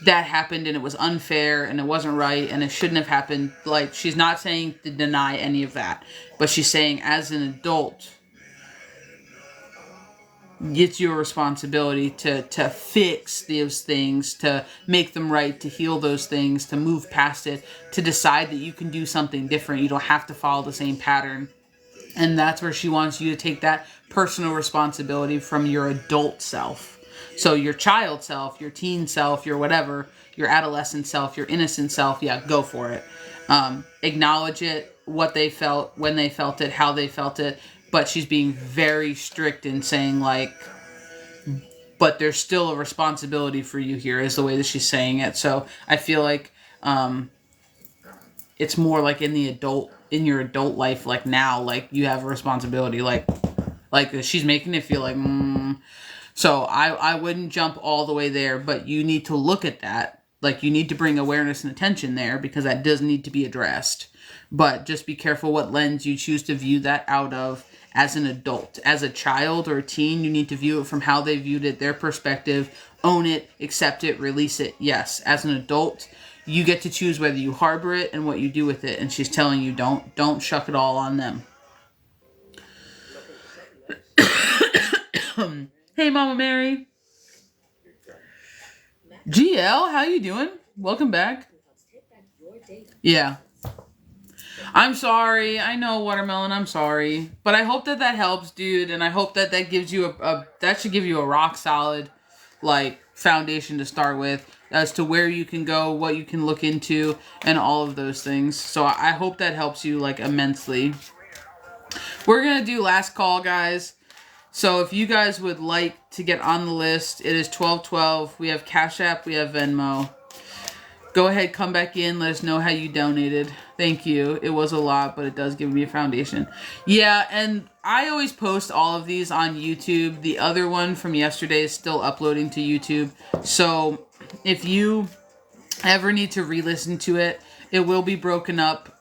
that happened and it was unfair and it wasn't right and it shouldn't have happened. Like, she's not saying to deny any of that, but she's saying as an adult, it's your responsibility to fix those things, to make them right, to heal those things, to move past it, to decide that you can do something different. You don't have to follow the same pattern. And that's where she wants you to take that personal responsibility from your adult self. So your child self, your teen self, your whatever, your adolescent self, your innocent self, yeah, go for it. Acknowledge it, what they felt, when they felt it, how they felt it. But she's being very strict in saying, like, but there's still a responsibility for you here, is the way that she's saying it. So I feel like it's more like in your adult life, like now, like you have a responsibility, like she's making it feel like, So I wouldn't jump all the way there, but you need to look at that. Like, you need to bring awareness and attention there, because that does need to be addressed. But just be careful what lens you choose to view that out of as an adult. As a child or a teen, you need to view it from how they viewed it, their perspective, own it, accept it, release it. Yes, as an adult, you get to choose whether you harbor it and what you do with it. And she's telling you, don't shuck it all on them. Hey, Mama Mary. GL, how you doing? Welcome back. Yeah. I'm sorry. I know, Watermelon, I'm sorry. But I hope that helps, dude. And I hope that gives you that should give you a rock solid, like, foundation to start with, as to where you can go, what you can look into, and all of those things. So I hope that helps you, like, immensely. We're going to do last call, guys. So if you guys would like to get on the list, it is 1212. We have Cash App, we have Venmo. Go ahead, come back in, let us know how you donated. Thank you. It was a lot, but it does give me a foundation. Yeah, and I always post all of these on YouTube. The other one from yesterday is still uploading to YouTube. So if you ever need to re-listen to it, it will be broken up.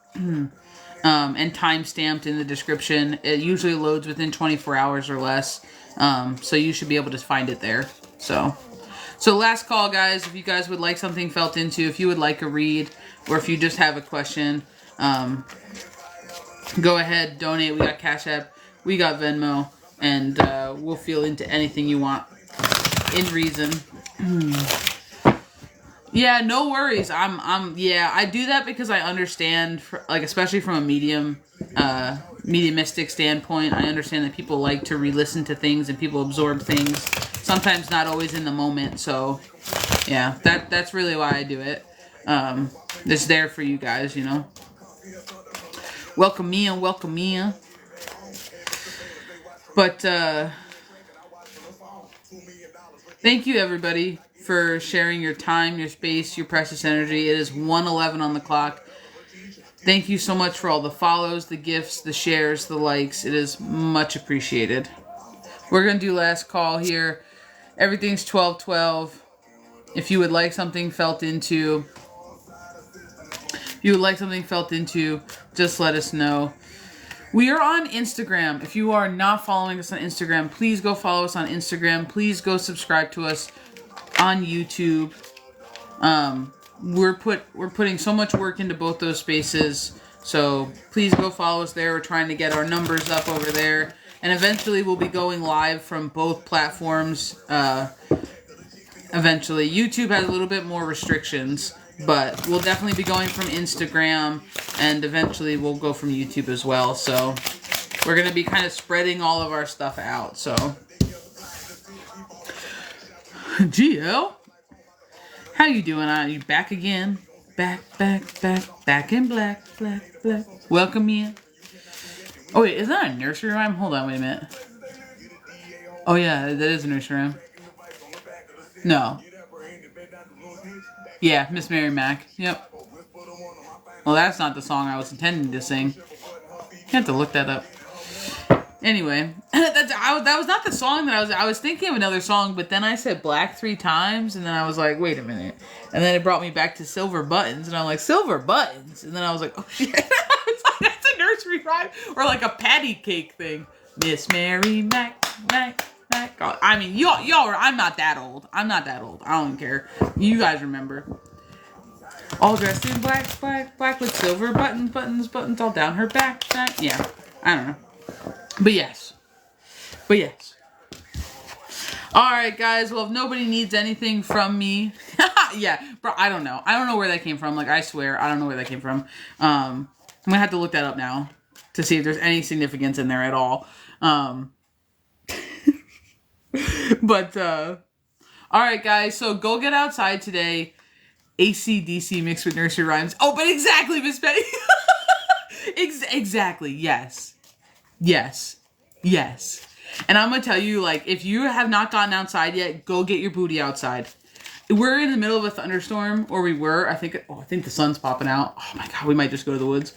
and time-stamped in the description. It usually loads within 24 hours or less. So you should be able to find it there. So last call, guys. If you guys would like something felt into, if you would like a read, or if you just have a question, go ahead, donate. We got Cash App, we got Venmo, and we'll feel into anything you want in reason. Yeah, no worries. I do that because I understand, like, especially from a mediumistic standpoint, I understand that people like to re-listen to things and people absorb things, sometimes not always in the moment. So yeah, that's really why I do it. It's there for you guys, you know. Welcome Mia. But thank you, everybody, for sharing your time, your space, your precious energy. It is 1:11 on the clock. Thank you so much for all the follows, the gifts, the shares, the likes. It is much appreciated. We're going to do last call here. Everything's 12:12. If you would like something felt into, just let us know. We are on Instagram. If you are not following us on Instagram, please go follow us on Instagram. Please go subscribe to us on YouTube. We're putting so much work into both those spaces, so please go follow us there. We're trying to get our numbers up over there, and eventually we'll be going live from both platforms. Eventually, YouTube has a little bit more restrictions, but we'll definitely be going from Instagram, and eventually we'll go from YouTube as well. So we're gonna be kind of spreading all of our stuff out. So GL, how you doing? Are you back again? Back in black. Welcome in. Oh wait, is that a nursery rhyme? Hold on, wait a minute. Oh yeah, that is a nursery rhyme. No. Yeah, Miss Mary Mac. Yep. Well, that's not the song I was intending to sing. You have to look that up. Anyway, that was not the song that I was thinking of another song, but then I said black 3 times, and then I was like, wait a minute. And then it brought me back to Silver Buttons, and I'm like, Silver Buttons? And then I was like, oh shit. That's a nursery rhyme, or like a patty cake thing. Miss Mary Mac. I mean, y'all are, I'm not that old. I don't care. You guys remember. All dressed in black with silver buttons all down her back. Yeah, I don't know. But yes. Alright, guys. Well, if nobody needs anything from me. Yeah, bro, I don't know. I don't know where that came from. Like, I swear, I don't know where that came from. I'm gonna have to look that up now to see if there's any significance in there at all. But, alright, guys. So, go get outside today. AC/DC mixed with nursery rhymes. Oh, but exactly, Miss Betty. Exactly, yes. And I'm gonna tell you, like, if you have not gotten outside yet, go get your booty outside. We're in the middle of a thunderstorm, or we were. I think the sun's popping out. Oh my god, we might just go to the woods.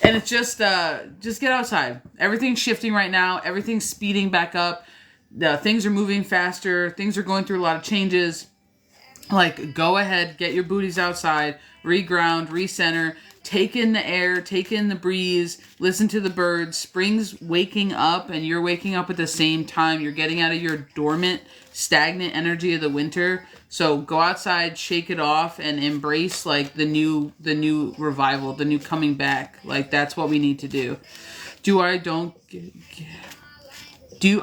And it's just get outside. Everything's shifting right now. Everything's speeding back up. Things are moving faster. Things are going through a lot of changes. Like, go ahead, get your booties outside, reground, recenter, take in the air, take in the breeze, listen to the birds. Spring's waking up, and you're waking up at the same time. You're getting out of your dormant, stagnant energy of the winter. So go outside, shake it off, and embrace, like, the new revival, the new coming back. Like, that's what we need to do.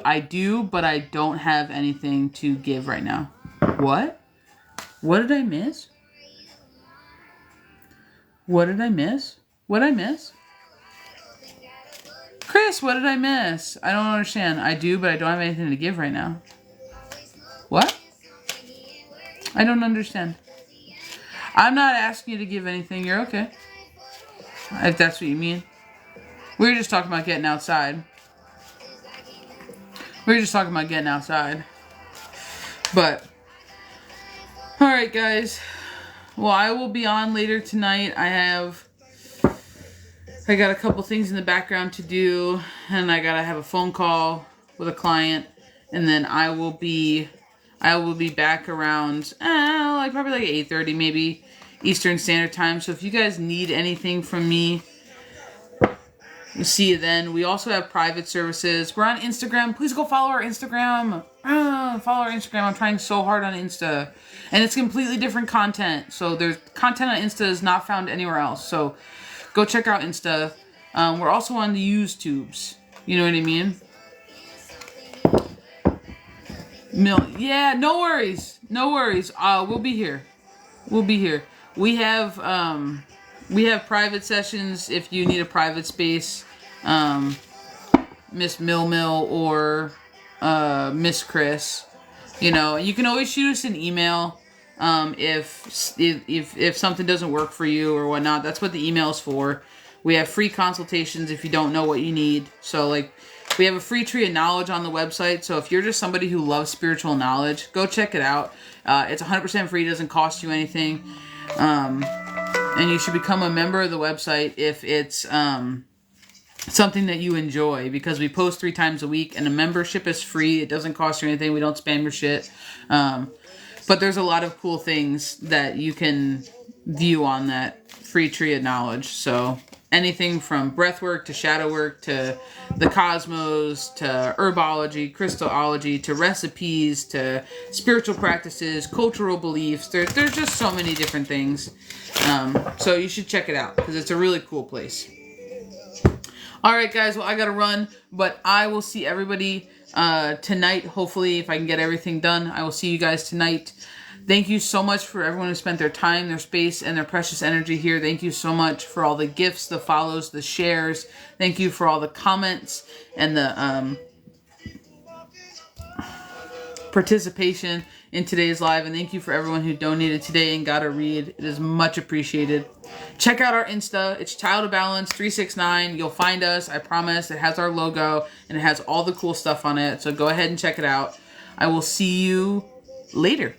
I do, but I don't have anything to give right now. What? What did I miss? What'd I miss? Chris, what did I miss? I don't understand. I do, but I don't have anything to give right now. What? I don't understand. I'm not asking you to give anything. You're okay. If that's what you mean. We were just talking about getting outside. But, alright, guys. Well, I will be on later tonight. I got a couple things in the background to do, and I gotta have a phone call with a client, and then I will be back around probably like 8:30 maybe Eastern Standard Time. So if you guys need anything from me, We'll see you then. We also have private services. We're on Instagram. Please go follow our Instagram. Follow our Instagram. I'm trying so hard on Insta. And it's completely different content. So there's content on Insta is not found anywhere else. So go check out Insta. We're also on the YouTubes. You know what I mean? Yeah, no worries. No worries. We'll be here. We'll be here. We have private sessions if you need a private space. Miss Mill or Miss Chris. You know, you can always shoot us an email if something doesn't work for you or whatnot. That's what the email is for. We have free consultations if you don't know what you need. So, like, we have a free tree of knowledge on the website. So if you're just somebody who loves spiritual knowledge, go check it out. It's 100% free. It doesn't cost you anything. And you should become a member of the website if it's something that you enjoy, because we post 3 times a week and a membership is free. It doesn't cost you anything. We don't spam your shit. But there's a lot of cool things that you can view on that free tree of knowledge. So anything from breathwork to shadow work to the cosmos to herbology, crystallology to recipes to spiritual practices, cultural beliefs. There's just so many different things. So you should check it out because it's a really cool place. All right, guys. Well, I got to run, but I will see everybody tonight. Hopefully, if I can get everything done, I will see you guys tonight. Thank you so much for everyone who spent their time, their space, and their precious energy here. Thank you so much for all the gifts, the follows, the shares. Thank you for all the comments and the participation in today's live. And thank you for everyone who donated today and got a read. It is much appreciated. Check out our Insta. It's ChildOfBalance 369. You'll find us. I promise. It has our logo and it has all the cool stuff on it. So go ahead and check it out. I will see you later.